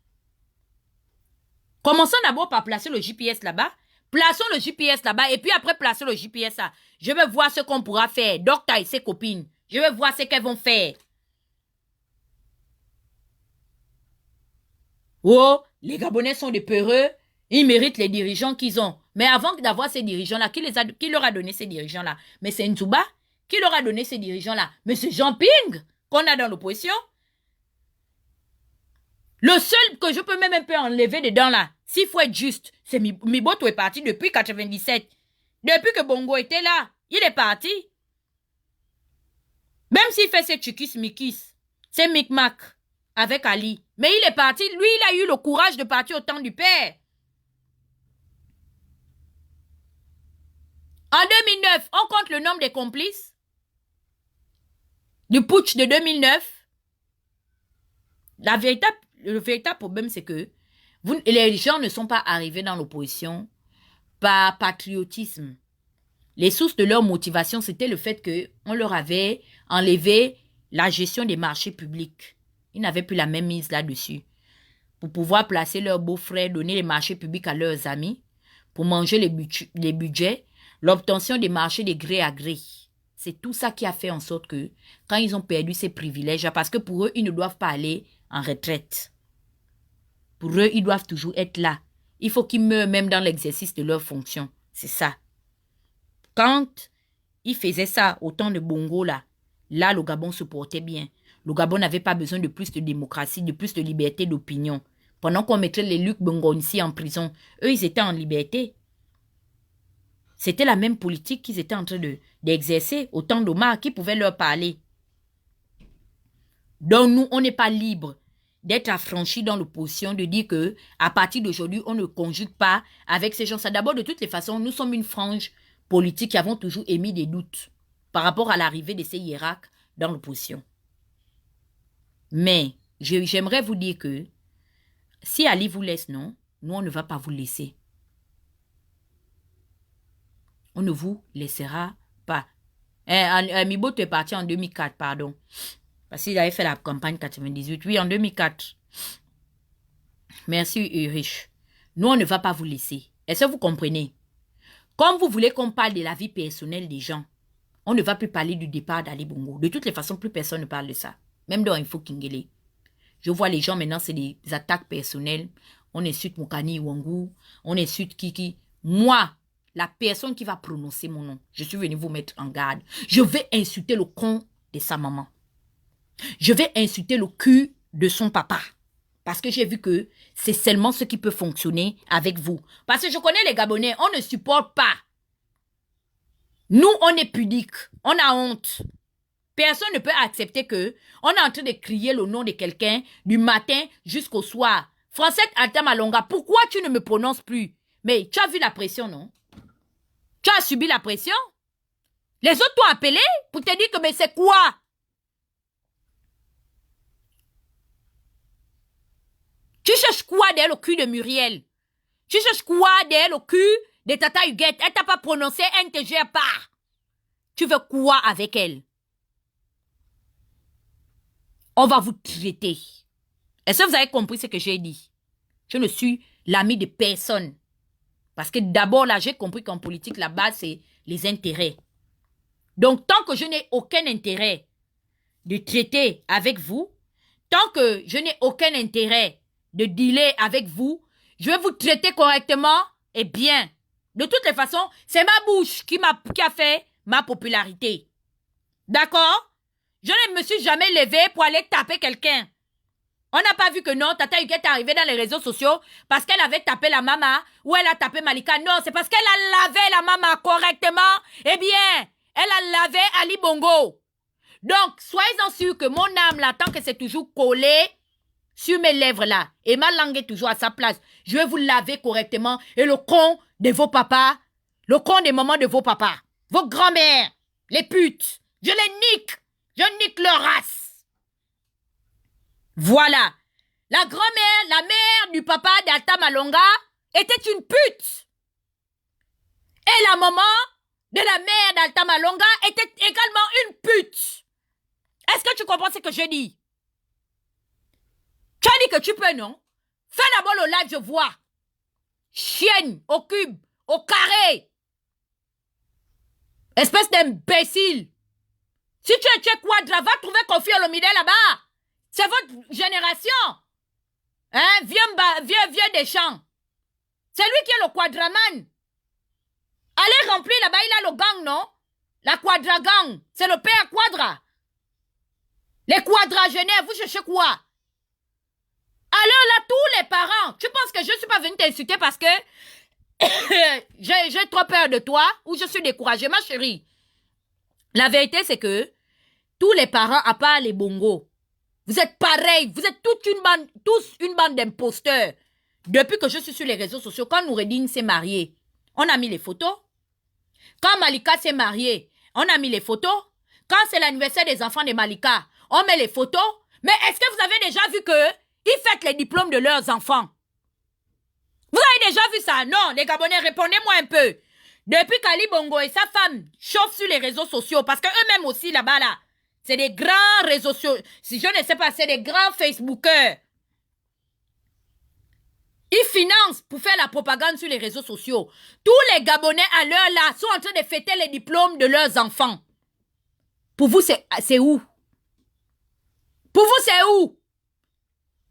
Commençons d'abord par placer le GPS là-bas. Plaçons le GPS là-bas et puis après placer le GPS là. Je vais voir ce qu'on pourra faire. Docteur et ses copines. Je vais voir ce qu'elles vont faire. Oh, les Gabonais sont des peureux. Ils méritent les dirigeants qu'ils ont. Mais avant d'avoir ces dirigeants-là, qui leur a donné ces dirigeants-là? Mais c'est Nzouba qui leur a donné ces dirigeants-là. Mais c'est Jean Ping qu'on a dans l'opposition. Le seul que je peux même un peu enlever dedans là, s'il faut être juste, c'est Miboto est parti depuis 97. Depuis que Bongo était là, il est parti. Même s'il fait ses tchikis-mikis, ses micmac avec Ali. Mais il est parti, lui il a eu le courage de partir au temps du père. En 2009, on compte le nombre des complices du putsch de 2009. Le véritable problème, c'est que les gens ne sont pas arrivés dans l'opposition par patriotisme. Les sources de leur motivation, c'était le fait qu'on leur avait enlevé la gestion des marchés publics. Ils n'avaient plus la même mise là-dessus. Pour pouvoir placer leurs beaux-frères, donner les marchés publics à leurs amis, pour manger les budgets, l'obtention des marchés de gré à gré. C'est tout ça qui a fait en sorte que, quand ils ont perdu ces privilèges, parce que pour eux, ils ne doivent pas aller en retraite. Pour eux, ils doivent toujours être là. Il faut qu'ils meurent même dans l'exercice de leur fonction. C'est ça. Quand ils faisaient ça au temps de Bongo, là, le Gabon se portait bien. Le Gabon n'avait pas besoin de plus de démocratie, de plus de liberté d'opinion. Pendant qu'on mettait les Luc Bongonsi en prison, eux, ils étaient en liberté. C'était la même politique qu'ils étaient en train d'exercer au temps d'Omar, qui pouvait leur parler. Donc, nous, on n'est pas libre d'être affranchis dans l'opposition, de dire que à partir d'aujourd'hui, on ne conjugue pas avec ces gens-là. D'abord, de toutes les façons, nous sommes une frange politique qui avons toujours émis des doutes par rapport à l'arrivée de ces hiérarques dans l'opposition. Mais, j'aimerais vous dire que si Ali vous laisse, non, nous, on ne va pas vous laisser. On ne vous laissera pas. Amibo est parti en 2004, pardon. Parce qu'il avait fait la campagne 98. Oui, en 2004. Merci, Ulrich. Nous, on ne va pas vous laisser. Est-ce que vous comprenez? Comme vous voulez qu'on parle de la vie personnelle des gens, on ne va plus parler du départ d'Ali Bongo. De toutes les façons, plus personne ne parle de ça. Même dans Info Kingele. Je vois les gens maintenant, c'est des attaques personnelles. On insulte Mokani Iwangu. On insulte Kiki. Moi, la personne qui va prononcer mon nom, je suis venu vous mettre en garde. Je vais insulter le con de sa maman. Je vais insulter le cul de son papa. Parce que j'ai vu que c'est seulement ce qui peut fonctionner avec vous. Parce que je connais les Gabonais, on ne supporte pas. Nous, on est pudiques. On a honte. Personne ne peut accepter que on est en train de crier le nom de quelqu'un du matin jusqu'au soir. Francette Alta Malonga, pourquoi tu ne me prononces plus? Mais tu as vu la pression, non? Tu as subi la pression? Les autres t'ont appelé pour te dire que mais c'est quoi? Tu cherches quoi derrière le cul de Muriel? Tu cherches quoi derrière le cul de Tata Huguette? Elle t'a pas prononcé, elle ne te gère pas. Tu veux quoi avec elle? On va vous traiter. Est-ce que vous avez compris ce que j'ai dit? Je ne suis l'ami de personne. Parce que d'abord, là, j'ai compris qu'en politique, la base, c'est les intérêts. Donc, tant que je n'ai aucun intérêt de traiter avec vous, tant que je n'ai aucun intérêt de dealer avec vous, je vais vous traiter correctement et bien. De toutes les façons, c'est ma bouche qui a fait ma popularité. D'accord? Je ne me suis jamais levée pour aller taper quelqu'un. On n'a pas vu que non, Tata Huguette est arrivée dans les réseaux sociaux parce qu'elle avait tapé la maman ou elle a tapé Malika. Non, c'est parce qu'elle a lavé la maman correctement. Eh bien, elle a lavé Ali Bongo. Donc, soyez-en sûrs que mon âme, là, tant que c'est toujours collé sur mes lèvres, là, et ma langue est toujours à sa place, je vais vous laver correctement. Et le con de vos papas, le con des mamans de vos papas, vos grands-mères, les putes, je les nique. Je nique leur race. Voilà. La grand-mère, la mère du papa d'Alta Malonga était une pute. Et la maman de la mère d'Alta Malonga était également une pute. Est-ce que tu comprends ce que je dis? Tu as dit que tu peux, non? Fais d'abord le live, je vois. Chienne, au cube, au carré. Espèce d'imbécile. Si tu es quadra, va trouver Kofi Olomide là-bas. C'est votre génération. Hein? Vieux des champs. C'est lui qui est le quadraman. Allez remplir là-bas, il a le gang, non? La quadra gang. C'est le père quadra. Les quadragénaires, vous cherchez quoi? Alors là, tous les parents, tu penses que je ne suis pas venue t'insulter parce que j'ai trop peur de toi ou je suis découragée, ma chérie? La vérité, c'est que tous les parents, à part les bongos, vous êtes pareils. Vous êtes tous une bande d'imposteurs. Depuis que je suis sur les réseaux sociaux, quand Noureddine s'est marié, on a mis les photos. Quand Malika s'est mariée, on a mis les photos. Quand c'est l'anniversaire des enfants de Malika, on met les photos. Mais est-ce que vous avez déjà vu qu'ils fêtent les diplômes de leurs enfants? Vous avez déjà vu ça? Non, les Gabonais, répondez-moi un peu. Depuis qu'Ali Bongo et sa femme chauffent sur les réseaux sociaux, parce qu'eux-mêmes aussi là-bas, là, c'est des grands réseaux sociaux. Si je ne sais pas, c'est des grands Facebookers. Ils financent pour faire la propagande sur les réseaux sociaux. Tous les Gabonais à l'heure là sont en train de fêter les diplômes de leurs enfants. Pour vous, c'est où? Pour vous, c'est où?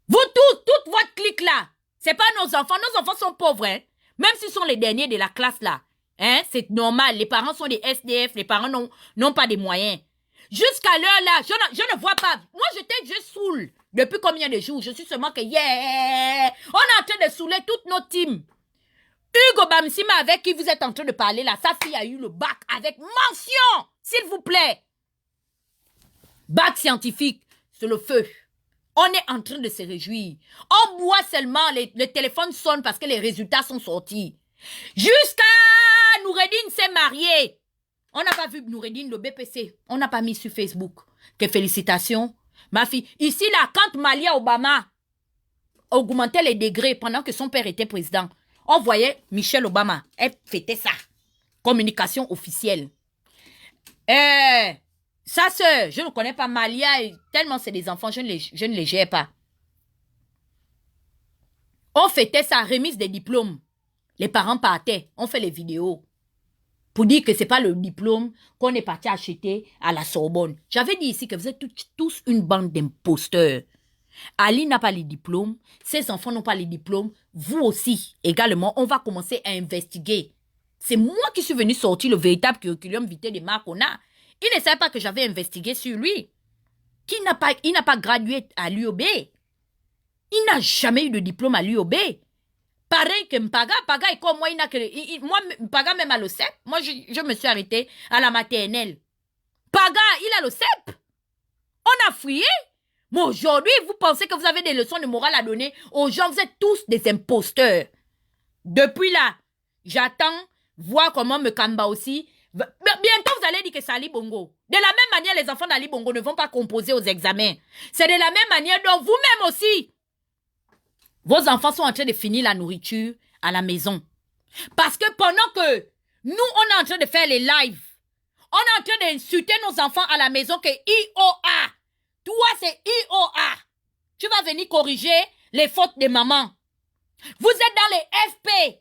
Vous tous, toute votre clique là, C'est pas nos enfants. Nos enfants sont pauvres, hein. Même s'ils sont les derniers de la classe, là. Hein? C'est normal. Les parents sont des SDF. Les parents n'ont pas de moyens. Jusqu'à l'heure, là, je ne vois pas. Moi, je saoule. Depuis combien de jours? Je suis seulement que, yeah! On est en train de saouler toutes nos teams. Hugo Bamsima, avec qui vous êtes en train de parler, là, sa fille a eu le bac avec mention, s'il vous plaît. Bac scientifique, c'est le feu. On est en train de se réjouir. On boit seulement, le téléphone sonne parce que les résultats sont sortis. Jusqu'à Noureddine s'est marié. On n'a pas vu Noureddine, le BPC. On n'a pas mis sur Facebook. Que félicitations. Ma fille, ici là, quand Malia Obama augmentait les degrés pendant que son père était président, on voyait Michelle Obama. Elle fêtait ça. Communication officielle. Sa sœur, je ne connais pas Malia, tellement c'est des enfants, je ne les gère pas. On fêtait sa remise des diplômes. Les parents partaient, on fait les vidéos. Pour dire que ce n'est pas le diplôme qu'on est parti acheter à la Sorbonne. J'avais dit ici que vous êtes tous une bande d'imposteurs. Ali n'a pas les diplômes, ses enfants n'ont pas les diplômes, vous aussi, également, on va commencer à investiguer. C'est moi qui suis venu sortir le véritable curriculum vitae de Marcona. Il ne savait pas que j'avais investigué sur lui. Il n'a pas gradué à l'UOB. Il n'a jamais eu de diplôme à l'UOB. Pareil que Mpaga. Mpaga est comme moi, moi, Mpaga même à l'OCEP. Moi, je me suis arrêtée à la maternelle. Mpaga, il a l'OCEP. On a fouillé. Mais aujourd'hui, vous pensez que vous avez des leçons de morale à donner aux gens. Vous êtes tous des imposteurs. Depuis là, j'attends voir comment Mekamba aussi. Bientôt, vous allez dire que c'est Ali Bongo. De la même manière, les enfants d'Ali Bongo ne vont pas composer aux examens. C'est de la même manière dont vous-même aussi. Vos enfants sont en train de finir la nourriture à la maison. Parce que pendant que nous, on est en train de faire les lives, on est en train d'insulter nos enfants à la maison que IOA. Toi, c'est IOA. Tu vas venir corriger les fautes de maman. Vous êtes dans les FP.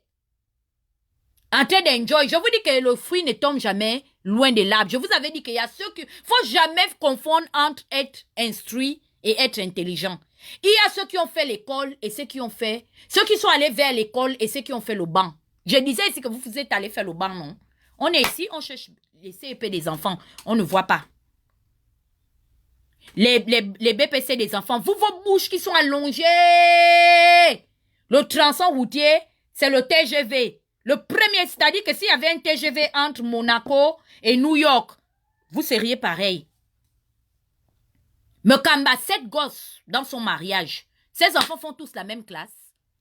En train d'enjoy. Je vous dis que le fruit ne tombe jamais loin de l'arbre. Je vous avais dit qu'il y a ceux qui... faut jamais confondre entre être instruit et être intelligent. Il y a ceux qui ont fait l'école et ceux qui ont fait... Ceux qui sont allés vers l'école et ceux qui ont fait le banc. Je disais ici que vous êtes allés faire le banc, non? On est ici, on cherche les CEP des enfants. On ne voit pas. Les BPC des enfants. Vous, vos bouches qui sont allongées. Le tronçon routier, c'est le TGV. Le premier, c'est-à-dire que s'il y avait un TGV entre Monaco et New York, vous seriez pareil. Mekamba, 7 gosses dans son mariage. Ses enfants font tous la même classe.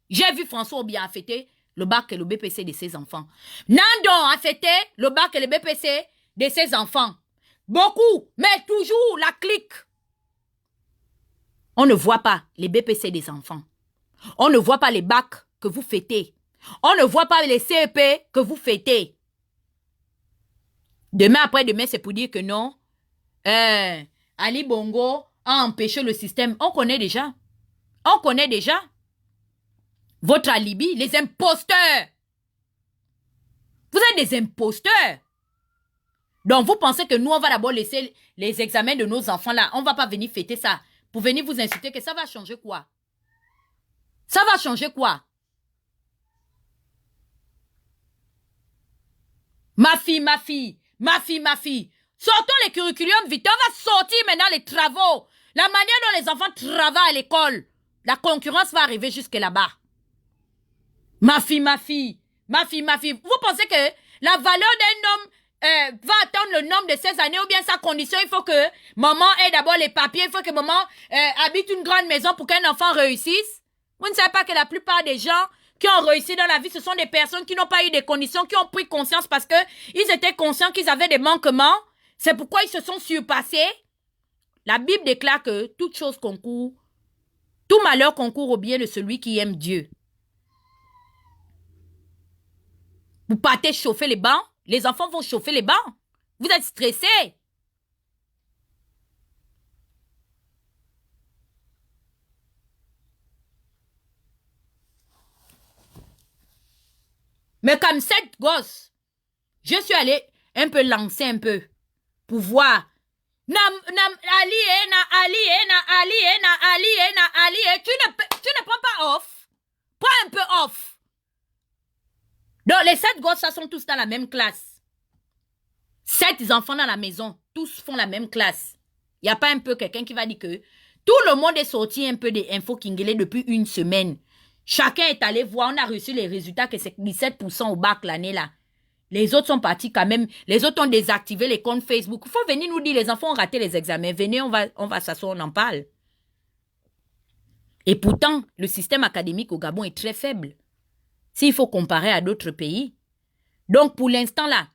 J'ai vu François Obia fêter le bac et le BPC de ses enfants. Nandon a fêté le bac et le BPC de ses enfants. Beaucoup, mais toujours la clique. On ne voit pas les BPC des enfants. On ne voit pas les bacs que vous fêtez. On ne voit pas les CEP que vous fêtez. Demain après-demain, c'est pour dire que non. Ali Bongo a empêché le système. On connaît déjà. On connaît déjà. Votre alibi, les imposteurs. Vous êtes des imposteurs. Donc, vous pensez que nous, on va d'abord laisser les examens de nos enfants là. On ne va pas venir fêter ça. Pour venir vous insulter, que ça va changer quoi? Ça va changer quoi? Ma fille. Sortons les curriculums vite. On va sortir maintenant les travaux. La manière dont les enfants travaillent à l'école. La concurrence va arriver jusque là-bas. Ma fille. Vous pensez que la valeur d'un homme va attendre le nombre de ses années ou bien sa condition? Il faut que maman ait d'abord les papiers. Il faut que maman habite une grande maison pour qu'un enfant réussisse. Vous ne savez pas que la plupart des gens qui ont réussi dans la vie, ce sont des personnes qui n'ont pas eu des conditions, qui ont pris conscience parce qu'ils étaient conscients qu'ils avaient des manquements. C'est pourquoi ils se sont surpassés. La Bible déclare que toute chose concourt, tout malheur concourt au bien de celui qui aime Dieu. Vous partez chauffer les bancs, les enfants vont chauffer les bancs. Vous êtes stressés. Mais comme 7 gosses, je suis allée un peu lancer un peu pour voir. Tu ne prends pas off Prends un peu off. Donc, les 7 gosses, ça sont tous dans la même classe. 7 enfants dans la maison, tous font la même classe. Il n'y a pas un peu quelqu'un qui va dire que tout le monde est sorti un peu des infos Kingele depuis une semaine. Chacun est allé voir, on a reçu les résultats que c'est 17% au bac l'année là. Les autres sont partis quand même, les autres ont désactivé les comptes Facebook. Il faut venir nous dire, les enfants ont raté les examens. Venez, on va s'asseoir, on en parle. Et pourtant, le système académique au Gabon est très faible. S'il faut comparer à d'autres pays. Donc, pour l'instant là,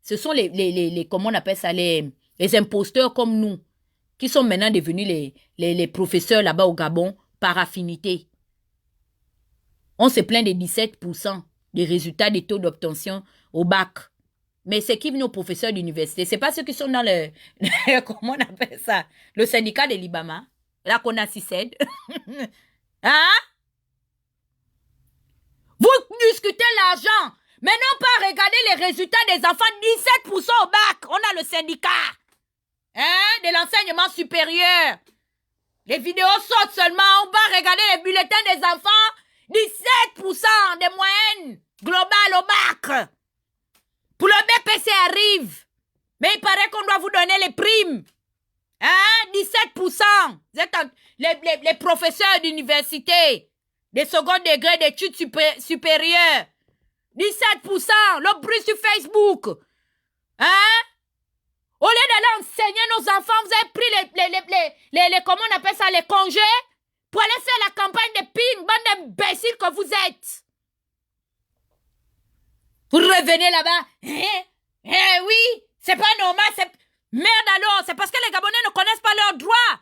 ce sont les comment on appelle ça, les imposteurs comme nous, qui sont maintenant devenus les professeurs là-bas au Gabon par affinité. On se plaint des 17% des résultats des taux d'obtention au bac. Mais c'est qui nos professeurs d'université? C'est pas ceux qui sont dans le comment on appelle ça? Le syndicat de l'Ibama. Là qu'on a CICED. Hein? Vous discutez l'argent. Mais non pas regarder les résultats des enfants, 17% au bac. On a le syndicat. Hein? De l'enseignement supérieur. Les vidéos sortent seulement. On va regarder les bulletins des enfants. 17% des moyennes globales au bac. Pour le BPC arrive. Mais il paraît qu'on doit vous donner les primes. Hein? 17%. Vous êtes les professeurs d'université, des second degrés d'études supérieures. 17%. Le bruit sur Facebook. Hein? Au lieu d'aller enseigner nos enfants, vous avez pris comment on appelle ça, les congés pour aller faire la campagne de ping, bande d'imbéciles que vous êtes. Vous revenez là-bas. Oui, c'est pas normal. Merde alors, c'est parce que les Gabonais ne connaissent pas leurs droits.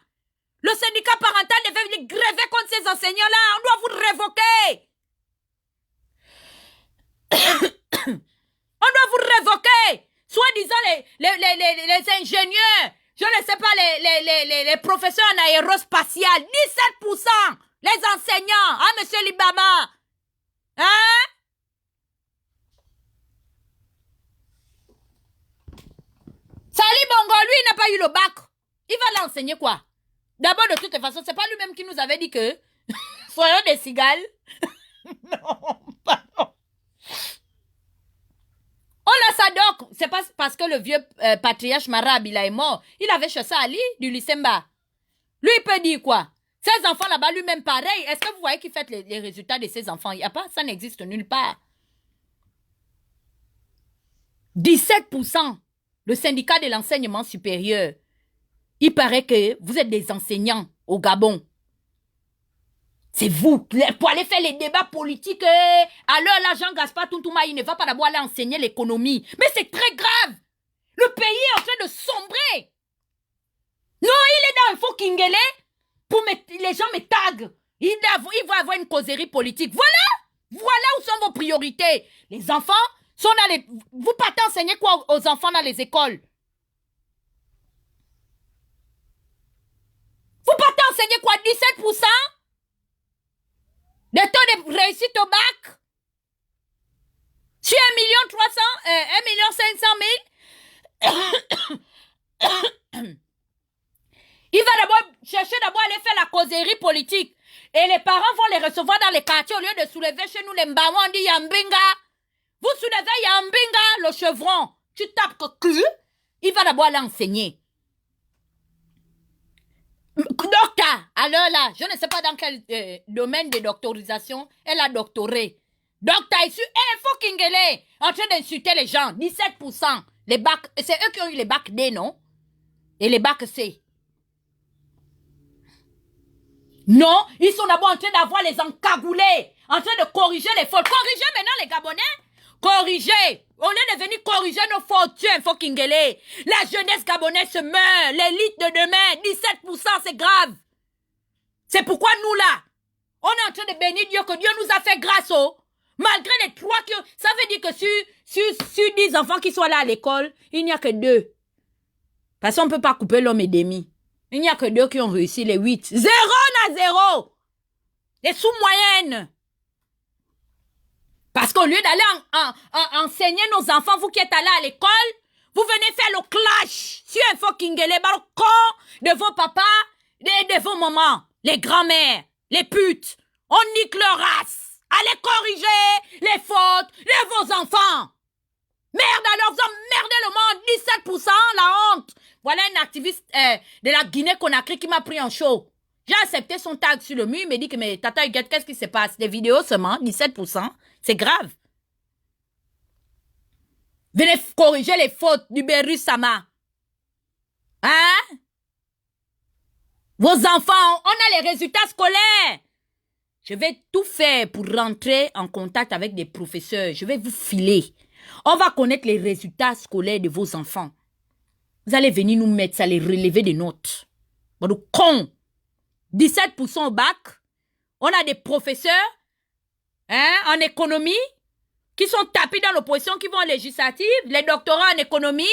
Le syndicat parental devait gréver contre ces enseignants-là. On doit vous révoquer. On doit vous révoquer. Soi-disant les ingénieurs, je ne sais pas, les professeurs en aérospatial, 17%. Les enseignants, hein, monsieur Libama? Hein? Sali Bongo, lui, il n'a pas eu le bac. Il va l'enseigner quoi? D'abord, de toute façon, c'est pas lui-même qui nous avait dit que soyons des cigales. Non, pardon. On a ça donc. C'est pas parce que le vieux patriarche Marabila est mort. Il avait chassé Ali du Lycemba. Lui, il peut dire quoi? Ces enfants là-bas, lui-même pareil. Est-ce que vous voyez qu'il fait les résultats de ces enfants? Il n'y a pas, ça n'existe nulle part. 17%. Le syndicat de l'enseignement supérieur. Il paraît que vous êtes des enseignants au Gabon. C'est vous, pour aller faire les débats politiques. Alors là, Jean-Gaspard Tuntouma, il ne va pas d'abord aller enseigner l'économie. Mais c'est très grave. Le pays est en train de sombrer. Non, il est dans un faux Kingele pour les gens me taguent. Il va avoir une causerie politique. Voilà où sont vos priorités. Les enfants sont dans les... Vous partez enseigner quoi aux enfants dans les écoles? Vous partez enseigner quoi? 17%? Des taux de réussite au bac? Sur 1 500 000? Il va d'abord chercher aller faire la causerie politique. Et les parents vont les recevoir dans les quartiers au lieu de soulever chez nous les mbamons, on dit Yambinga. Vous soulevez Yambinga, le chevron. Tu tapes que cul. Il va d'abord aller enseigner. Docteur, alors là, je ne sais pas dans quel domaine de doctorisation elle a doctoré. Docteur issu, Info Kingele, en train d'insulter les gens, 17%. Les bacs, c'est eux qui ont eu les bacs D, non? Et les bacs C. Non, ils sont d'abord en train d'avoir les encagoulés, en train de corriger les fautes. Corriger maintenant les Gabonais. Corriger. Au lieu de venir corriger nos fautes, Info Kingele. La jeunesse gabonaise se meurt. L'élite de demain, 17%, c'est grave. C'est pourquoi nous là, on est en train de bénir Dieu, que Dieu nous a fait grâce au. Malgré les 3 qui... Ça veut dire que sur 10 enfants qui sont là à l'école, il n'y a que 2. Parce qu'on ne peut pas couper l'homme et demi. Il n'y a que 2 qui ont réussi les 8. 0 à 0. Les sous-moyennes. Parce qu'au lieu d'aller enseigner nos enfants, vous qui êtes allés à l'école, vous venez faire le clash sur Info Kingele, balcon de vos papas et de vos mamans, les grands-mères, les putes. On nique leur race. Allez corriger les fautes de vos enfants. Merde alors, vous emmerdez le monde. 17%, la honte. Voilà un activiste de la Guinée-Conakry qui m'a pris en show. J'ai accepté son tag sur le mur. Il me dit que, mais Tata Huguette, qu'est-ce qui se passe? Des vidéos seulement, 17%. C'est grave. Venez corriger les fautes du Beru Sama. Hein? Vos enfants, on a les résultats scolaires. Je vais tout faire pour rentrer en contact avec des professeurs. Je vais vous filer. On va connaître les résultats scolaires de vos enfants. Vous allez venir nous mettre ça, les relever des notes. Bon, con. 17% au bac. On a des professeurs en économie qui sont tapés dans l'opposition, qui vont en législative. Les doctorats en économie.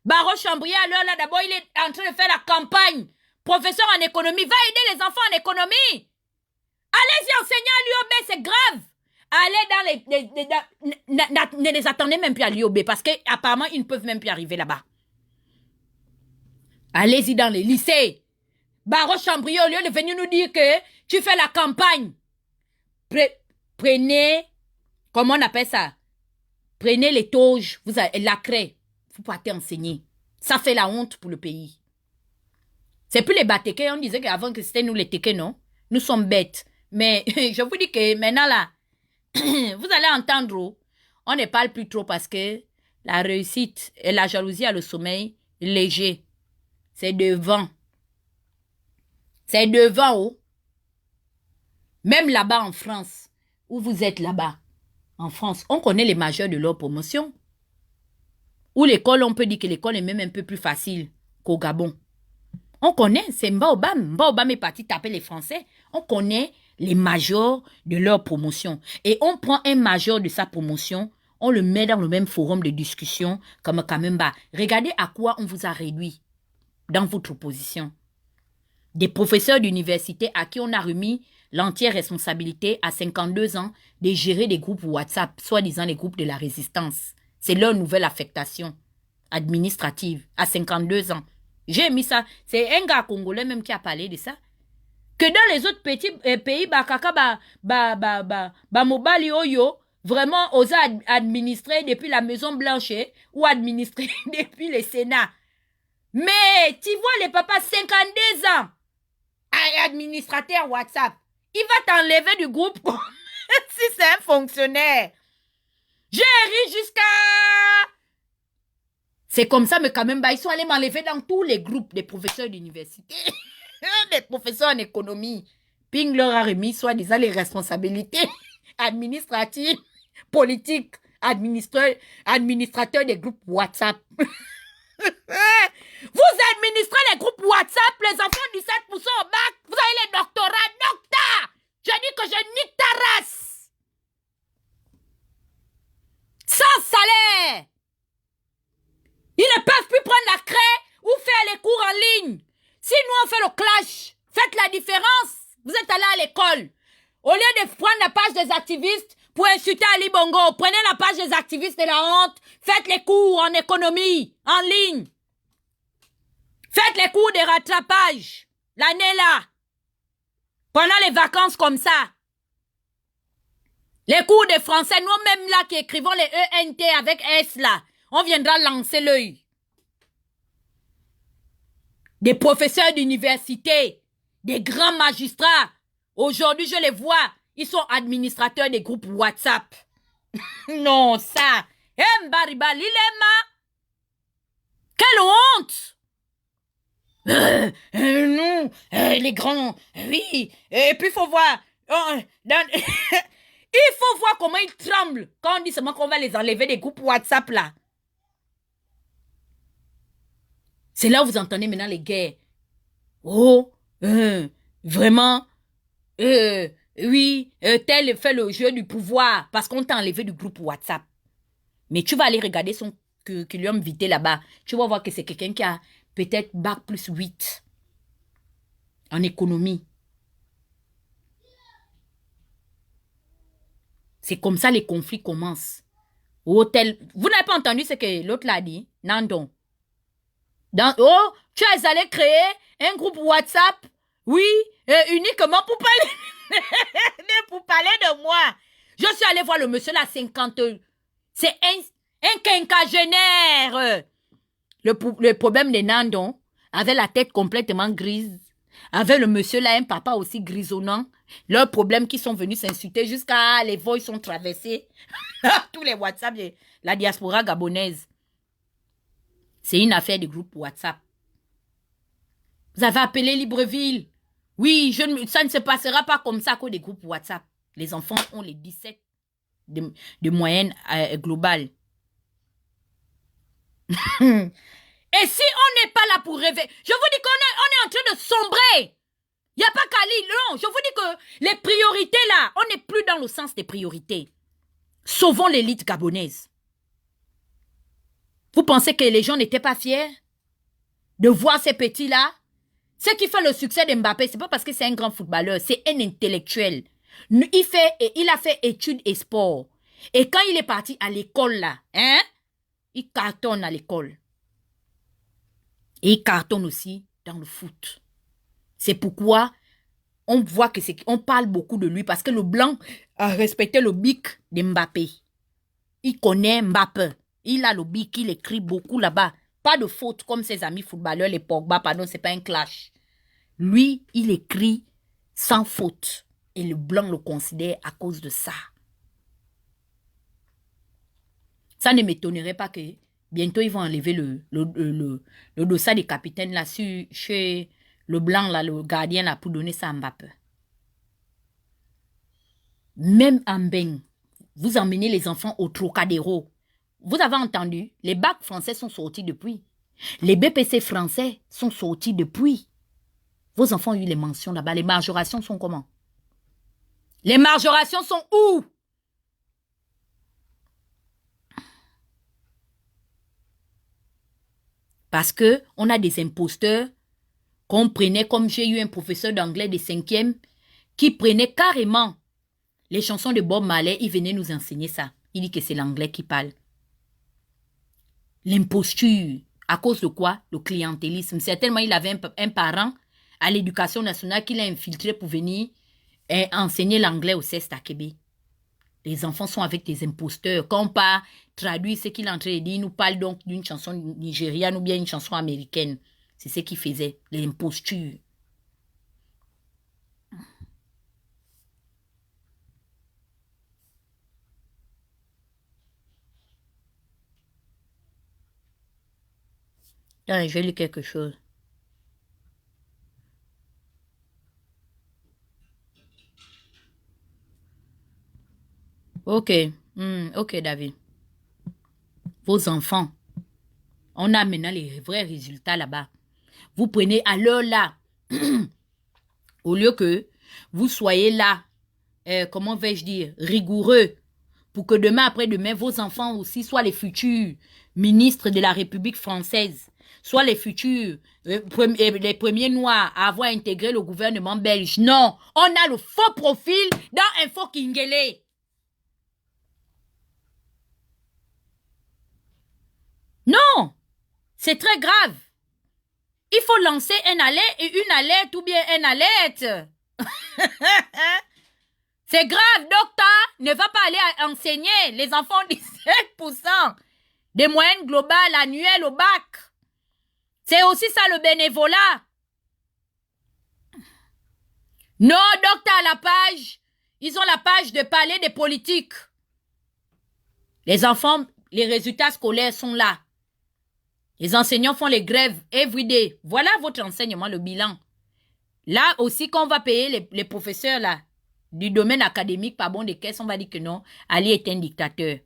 Barreau Chambrier, alors là, d'abord, il est en train de faire la campagne. Professeur en économie. Va aider les enfants en économie. Allez-y enseigner à l'UOB, c'est grave. Allez ne les attendez même plus à l'UOB parce qu'apparemment, ils ne peuvent même plus arriver là-bas. Allez-y dans les lycées. Barreau Chambrier, au lieu de venir nous dire que tu fais la campagne, prenez, comment on appelle ça? Prenez les toges, vous l'acrez, vous partez enseigner. Ça fait la honte pour le pays. C'est plus les batékés, on disait qu'avant que c'était nous les tékés, non? Nous sommes bêtes. Mais je vous dis que maintenant là, vous allez entendre, on ne parle plus trop parce que la réussite et la jalousie à le sommeil léger. C'est devant. C'est devant, oh. Même là-bas en France, où vous êtes là-bas, en France, on connaît les majeurs de leur promotion. Ou l'école, on peut dire que l'école est même un peu plus facile qu'au Gabon. On connaît, c'est Mbaobam. Mbaobam est parti taper les Français. On connaît les majors de leur promotion. Et on prend un major de sa promotion, on le met dans le même forum de discussion comme Kamemba. Regardez à quoi on vous a réduit dans votre position. Des professeurs d'université à qui on a remis l'entière responsabilité à 52 ans de gérer des groupes WhatsApp, soi-disant les groupes de la résistance. C'est leur nouvelle affectation administrative à 52 ans. J'ai mis ça. C'est un gars congolais même qui a parlé de ça. Que dans les autres petits pays, Mobali Oyo, vraiment, osa administrer depuis la Maison Blanche ou administrer depuis le Sénat. Mais tu vois les papas 52 ans, administrateur WhatsApp, il va t'enlever du groupe si c'est un fonctionnaire. J'ai ri jusqu'à... C'est comme ça, mais quand même, ils sont allés m'enlever dans tous les groupes des professeurs d'université. Des professeurs en économie. Ping leur a remis soi-disant les responsabilités administratives, politiques, administrateurs des groupes WhatsApp. Vous administrez les groupes WhatsApp, les enfants du 7% au bac, vous avez les doctorats, docteur. Je dis que je nique ta race. Sans salaire. Ils ne peuvent plus prendre la craie ou faire les cours en ligne. Si nous on fait le clash, faites la différence. Vous êtes allés à l'école. Au lieu de prendre la page des activistes pour insulter Ali Bongo, prenez la page des activistes de la honte. Faites les cours en économie, en ligne. Faites les cours de rattrapage. L'année là. Pendant les vacances comme ça. Les cours de français, nous-mêmes là qui écrivons les ENT avec S là. On viendra lancer l'œil. Des professeurs d'université, des grands magistrats. Aujourd'hui, je les vois. Ils sont administrateurs des groupes WhatsApp. Non, ça. Mbariba Lilema. Quelle honte. Non, les grands. Oui. Et puis, il faut voir. Il faut voir comment ils tremblent quand on dit seulement qu'on va les enlever des groupes WhatsApp là. C'est là où vous entendez maintenant les guerres. Oh, vraiment, oui, tel fait le jeu du pouvoir parce qu'on t'a enlevé du groupe WhatsApp. Mais tu vas aller regarder son curriculum vitae là-bas. Tu vas voir que c'est quelqu'un qui a peut-être bac plus 8 en économie. C'est comme ça les conflits commencent. Vous n'avez pas entendu ce que l'autre l'a dit? Nandon. Tu es allé créer un groupe WhatsApp, oui, uniquement pour parler, pour parler de moi. Je suis allé voir le monsieur là, 50. C'est un quinquagénaire. Le problème des Nandons, avec la tête complètement grise, avec le monsieur là, un papa aussi grisonnant, leurs problèmes qui sont venus s'insulter jusqu'à les voix sont traversés. Tous les WhatsApp de la diaspora gabonaise. C'est une affaire de groupe WhatsApp. Vous avez appelé Libreville. Oui, ça ne se passera pas comme ça à cause des groupes WhatsApp. Les enfants ont les 17 de moyenne globale. Et si on n'est pas là pour rêver, je vous dis qu'on est en train de sombrer. Il n'y a pas qu'à lire. Non, je vous dis que les priorités là, on n'est plus dans le sens des priorités. Sauvons l'élite gabonaise. Vous pensez que les gens n'étaient pas fiers de voir ces petits-là? Ce qui fait le succès de Mbappé, ce n'est pas parce que c'est un grand footballeur, c'est un intellectuel. Il a fait études et sport. Et quand il est parti à l'école là, il cartonne à l'école. Et il cartonne aussi dans le foot. C'est pourquoi on voit que on parle beaucoup de lui parce que le blanc a respecté le bic de Mbappé. Il connaît Mbappé. Il a le bic, il écrit beaucoup là-bas. Pas de faute comme ses amis footballeurs, les Pogba, pardon, c'est pas un clash. Lui, il écrit sans faute. Et le blanc le considère à cause de ça. Ça ne m'étonnerait pas que bientôt ils vont enlever le dossier des capitaines là chez le blanc là, le gardien là, pour donner ça à Mbappé. Même en Beng, vous emmenez les enfants au Trocadéro. Vous avez entendu, les bacs français sont sortis depuis. Les BPC français sont sortis depuis. Vos enfants ont eu les mentions là-bas. Les majorations sont comment? Les majorations sont où? Parce que on a des imposteurs qu'on prenait, comme j'ai eu un professeur d'anglais de 5e qui prenait carrément les chansons de Bob Marley, il venait nous enseigner ça. Il dit que c'est l'anglais qui parle. L'imposture. À cause de quoi? Le clientélisme. Certainement, il avait un parent à l'éducation nationale qu'il a infiltré pour venir enseigner l'anglais au CEST à Québec. Les enfants sont avec des imposteurs. Quand on part traduire ce qu'il est en train de dire, il nous parle donc d'une chanson nigériane ou bien une chanson américaine. C'est ce qu'il faisait, l'imposture. Allez, je vais lire quelque chose. Ok, ok David. Vos enfants, on a maintenant les vrais résultats là-bas. Vous prenez à l'heure là, au lieu que vous soyez là, comment vais-je dire, rigoureux, pour que demain après-demain, vos enfants aussi soient les futurs ministres de la République française, soit les futurs, les premiers noirs à avoir intégré le gouvernement belge. Non, on a le faux profil dans Info Kingele. Non, c'est très grave. Il faut lancer un alerte et une alerte ou bien un alerte. C'est grave, docteur ne va pas aller enseigner. Les enfants ont 17% des moyennes globales annuelles au bac. C'est aussi ça le bénévolat. Non, docteur, à la page, ils ont la page de parler des politiques. Les enfants, les résultats scolaires sont là. Les enseignants font les grèves everyday. Voilà votre enseignement, le bilan. Là aussi, quand on va payer les professeurs là, du domaine académique par bon de caisse, on va dire que non, Ali est un dictateur.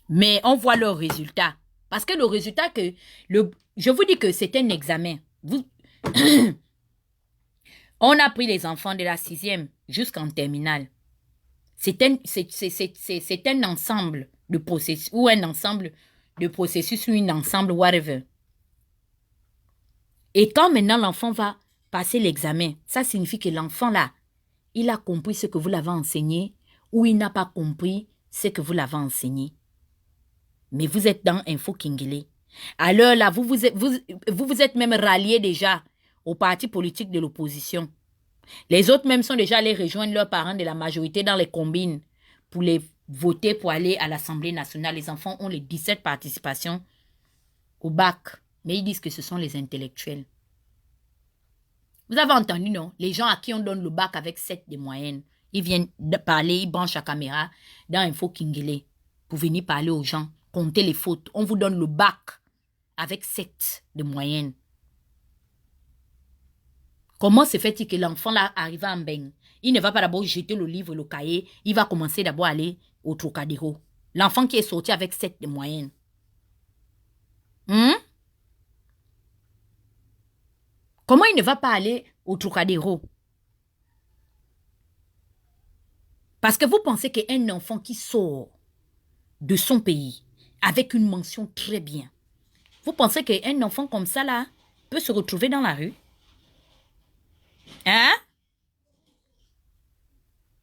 Mais on voit leurs résultats. Parce que le résultat je vous dis que c'est un examen. On a pris les enfants de la 6e jusqu'en terminale. C'est un ensemble de processus, ou un ensemble de processus, ou un ensemble, whatever. Et quand maintenant l'enfant va passer l'examen, ça signifie que l'enfant là, il a compris ce que vous l'avez enseigné, ou il n'a pas compris ce que vous l'avez enseigné. Mais vous êtes dans Info Kingele. Alors là, vous vous êtes même rallié déjà au parti politique de l'opposition. Les autres même sont déjà allés rejoindre leurs parents de la majorité dans les combines pour les voter pour aller à l'Assemblée nationale. Les enfants ont les 17 participations au bac. Mais ils disent que ce sont les intellectuels. Vous avez entendu, non? Les gens à qui on donne le bac avec 7 de moyenne. Ils viennent de parler, ils branchent la caméra dans Info Kingele pour venir parler aux gens, compter les fautes. On vous donne le bac avec 7 de moyenne. Comment se fait-il que l'enfant là arrive en Mbeng? Il ne va pas d'abord jeter le livre, le cahier. Il va commencer d'abord à aller au Trocadéro. L'enfant qui est sorti avec 7 de moyenne. Comment il ne va pas aller au Trocadéro? Parce que vous pensez qu'un enfant qui sort de son pays avec une mention très bien, vous pensez qu'un enfant comme ça là peut se retrouver dans la rue? Hein?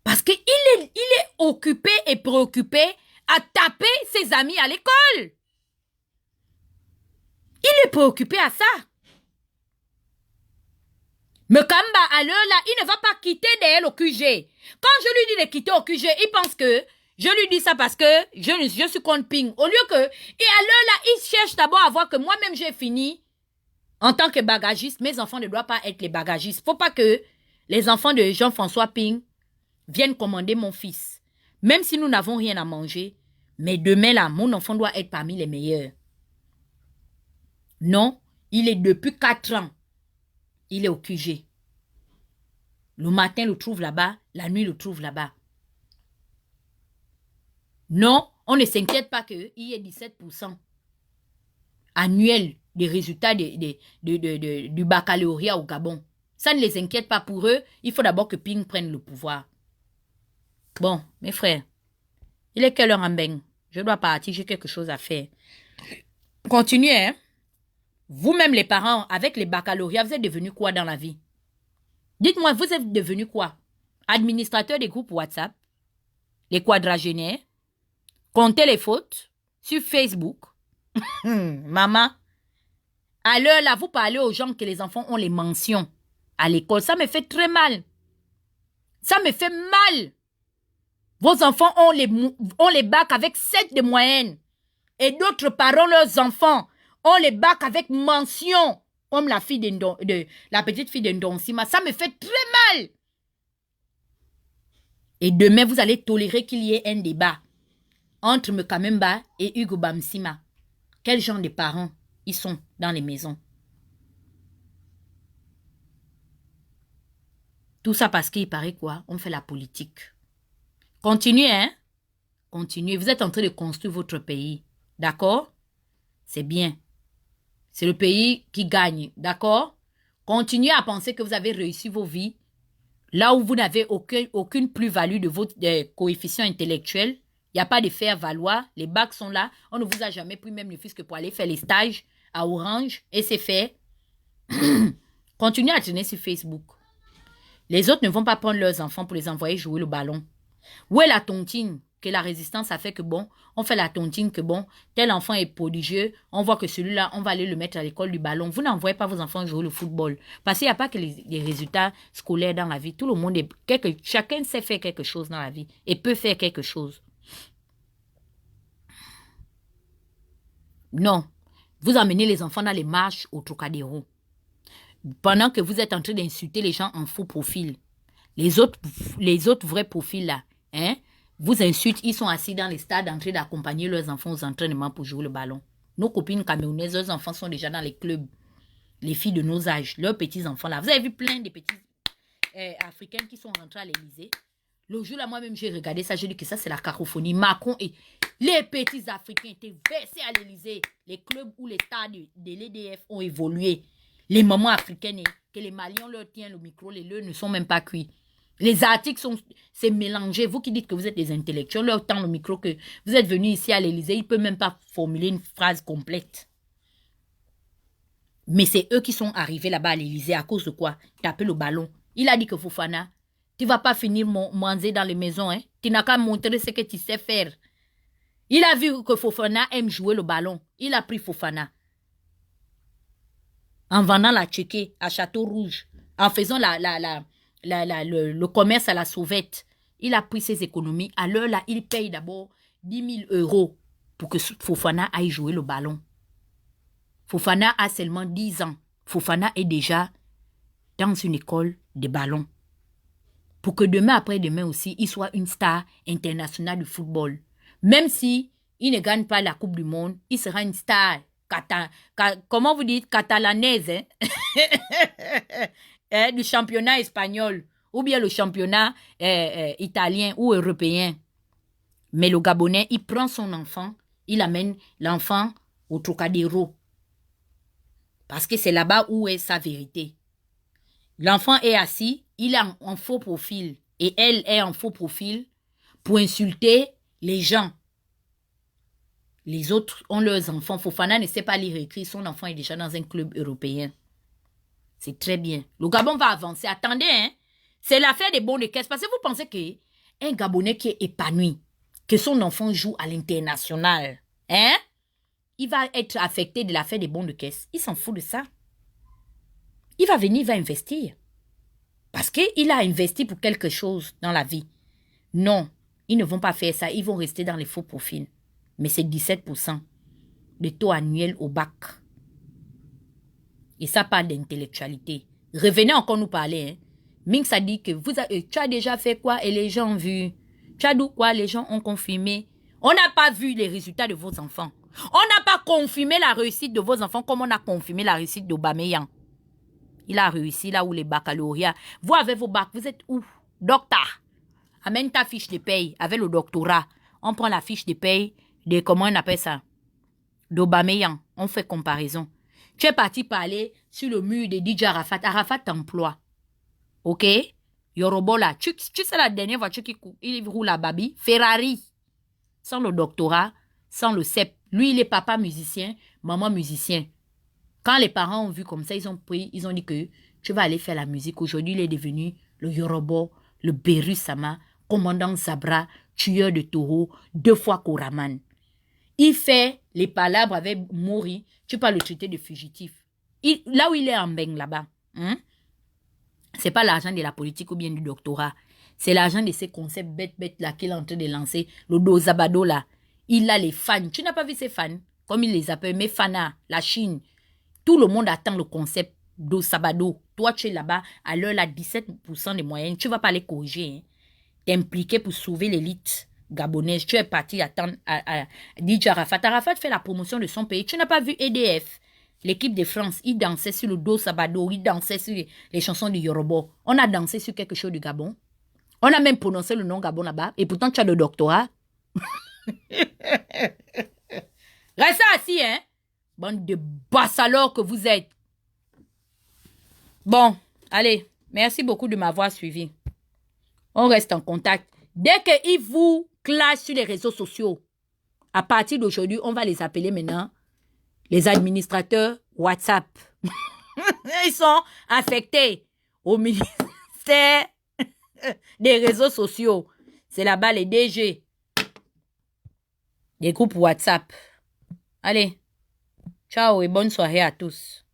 Parce qu'il est occupé et préoccupé à taper ses amis à l'école. Il est préoccupé à ça. Mais Kamba, à l'heure là, il ne va pas quitter derrière le QG. Quand je lui dis de quitter au QG, il pense que je lui dis ça parce que je suis contre Ping. Au lieu que... Et à l'heure là, il cherche d'abord à voir que moi-même j'ai fini. En tant que bagagiste, mes enfants ne doivent pas être les bagagistes. Faut pas que les enfants de Jean-François Ping viennent commander mon fils. Même si nous n'avons rien à manger. Mais demain là, mon enfant doit être parmi les meilleurs. Non, il est depuis 4 ans. Il est au QG. Le matin, il le trouve là-bas. La nuit, il le trouve là-bas. Non, on ne s'inquiète pas qu'il y ait 17% annuel des résultats du baccalauréat au Gabon. Ça ne les inquiète pas pour eux. Il faut d'abord que Ping prenne le pouvoir. Bon, mes frères, il est quelle heure en Mbeng? Je dois partir, j'ai quelque chose à faire. Continuez, hein? Vous-même, les parents, avec les baccalauréats, vous êtes devenus quoi dans la vie? Dites-moi, vous êtes devenus quoi? Administrateur des groupes WhatsApp, les quadragénaires, comptez les fautes sur Facebook. Maman, à l'heure là, vous parlez aux gens que les enfants ont les mentions à l'école. Ça me fait très mal. Ça me fait mal. Vos enfants ont les bacs avec 7 de moyenne. Et d'autres parents, leurs enfants, ont les bacs avec mention. Comme la petite fille de Ndonsima. Ça me fait très mal. Et demain, vous allez tolérer qu'il y ait un débat entre Mekamemba et Hugo Bamsima. Quel genre de parents ils sont dans les maisons? Tout ça parce qu'il paraît quoi? On fait la politique. Continuez, hein? Continuez. Vous êtes en train de construire votre pays. D'accord? C'est bien. C'est le pays qui gagne. D'accord? Continuez à penser que vous avez réussi vos vies. Là où vous n'avez aucune plus-value de votre coefficient intellectuel. Il n'y a pas de faire valoir. Les bacs sont là. On ne vous a jamais pris même le fils que pour aller faire les stages à Orange. Et c'est fait. Continuez à traîner sur Facebook. Les autres ne vont pas prendre leurs enfants pour les envoyer jouer le ballon. Où est la tontine que la résistance a fait que bon, on fait la tontine que bon, tel enfant est prodigieux, on voit que celui-là, on va aller le mettre à l'école du ballon. Vous n'envoyez pas vos enfants jouer le football. Parce qu'il n'y a pas que les résultats scolaires dans la vie. Tout le monde chacun sait faire quelque chose dans la vie et peut faire quelque chose. Non. Vous emmenez les enfants dans les marches au Trocadéro. Pendant que vous êtes en train d'insulter les gens en faux profil. Les autres vrais profils là, hein, vous insultent, ils sont assis dans les stades en train d'accompagner leurs enfants aux entraînements pour jouer le ballon. Nos copines camerounaises, leurs enfants sont déjà dans les clubs. Les filles de nos âges, leurs petits-enfants là. Vous avez vu plein de petits Africains qui sont rentrés à l'Élysée. Le jour là, moi-même, j'ai regardé ça, j'ai dit que ça, c'est la cacophonie. Macron et les petits Africains étaient versés à l'Élysée. Les clubs où les stades de l'EDF ont évolué. Les mamans africaines, que les Maliens leur tiennent le micro, les leurs ne sont même pas cuits. Les articles c'est mélangé. Vous qui dites que vous êtes des intellectuels, leur tend le micro que vous êtes venus ici à l'Élysée, ils ne peuvent même pas formuler une phrase complète. Mais c'est eux qui sont arrivés là-bas à l'Élysée à cause de quoi? Taper le ballon. Il a dit que Fofana, tu ne vas pas finir manger dans les maisons. Hein? Tu n'as qu'à montrer ce que tu sais faire. Il a vu que Fofana aime jouer le ballon. Il a pris Fofana. En vendant la tchéké à Château Rouge. En faisant le commerce à la sauvette. Il a pris ses économies. À l'heure là, il paye d'abord 10 000 € pour que Fofana aille jouer le ballon. Fofana a seulement 10 ans. Fofana est déjà dans une école de ballon. Pour que demain, après-demain aussi, il soit une star internationale du football. Même si il ne gagne pas la Coupe du Monde, il sera une star, comment vous dites, catalanaise, hein? Du championnat espagnol, ou bien le championnat italien ou européen. Mais le Gabonais, il prend son enfant, il amène l'enfant au Trocadéro. Parce que c'est là-bas où est sa vérité. L'enfant est assis, il est en faux profil. Et elle est en faux profil pour insulter les gens. Les autres ont leurs enfants. Fofana ne sait pas lire et écrire. Son enfant est déjà dans un club européen. C'est très bien. Le Gabon va avancer. Attendez, hein. C'est l'affaire des bons de caisse. Parce que vous pensez qu'un Gabonais qui est épanoui, que son enfant joue à l'international, hein, il va être affecté de l'affaire des bons de caisse. Il s'en fout de ça. Il va venir, il va investir. Parce qu'il a investi pour quelque chose dans la vie. Non, ils ne vont pas faire ça. Ils vont rester dans les faux profils. Mais c'est 17% de taux annuel au bac. Et ça parle d'intellectualité. Revenez encore nous parler. Hein. Minx a dit que tu as déjà fait quoi et les gens ont vu. Tu as dit quoi, les gens ont confirmé. On n'a pas vu les résultats de vos enfants. On n'a pas confirmé la réussite de vos enfants comme on a confirmé la réussite d'Aubameyang. Il a réussi là où les baccalauréats. Vous avez vos bacs, vous êtes où? Docteur. Amène ta fiche de paye avec le doctorat. On prend la fiche de paye de, comment on appelle ça? D'Aubameyang. On fait comparaison. Tu es parti parler sur le mur de DJ Arafat. Arafat t'emploie. Ok? Yorobola. Tu sais la dernière voiture il roule à Babi? Ferrari. Sans le doctorat, sans le CEP. Lui, il est papa musicien, maman musicien. Quand les parents ont vu comme ça, ils ont dit que tu vas aller faire la musique. Aujourd'hui, il est devenu le Yorobo, le Beru Sama, commandant Zabra, tueur de taureaux, 2 fois Koraman. Il fait les palabres avec Mori. Tu peux le traiter de fugitif. Là où il est en beng là-bas, hein? C'est pas l'argent de la politique ou bien du doctorat. C'est l'argent de ces concepts bêtes là qu'il est en train de lancer. Le Dozabado là. Il a les fans. Tu n'as pas vu ces fans? Comme il les appelle, mes fans, la Chine. Tout le monde attend le concept Dozabado. Toi, tu es là-bas, à l'heure là, 17% de moyenne. Tu ne vas pas les corriger. Hein? Tu es impliqué pour sauver l'élite gabonaise. Tu es parti attendre à DJ Arafat. Arafat fait la promotion de son pays. Tu n'as pas vu EDF? L'équipe de France, ils dansaient sur le Dozabado. Ils dansaient sur les chansons du Yorobo. On a dansé sur quelque chose du Gabon. On a même prononcé le nom Gabon là-bas. Et pourtant, tu as le doctorat. Restez assis, hein? Bande de bassalors que vous êtes. Bon, allez. Merci beaucoup de m'avoir suivi. On reste en contact. Dès qu'ils vous clashent sur les réseaux sociaux, à partir d'aujourd'hui, on va les appeler maintenant les administrateurs WhatsApp. Ils sont affectés au ministère des réseaux sociaux. C'est là-bas les DG. Des groupes WhatsApp. Allez. Ciao et bonne soirée à tous.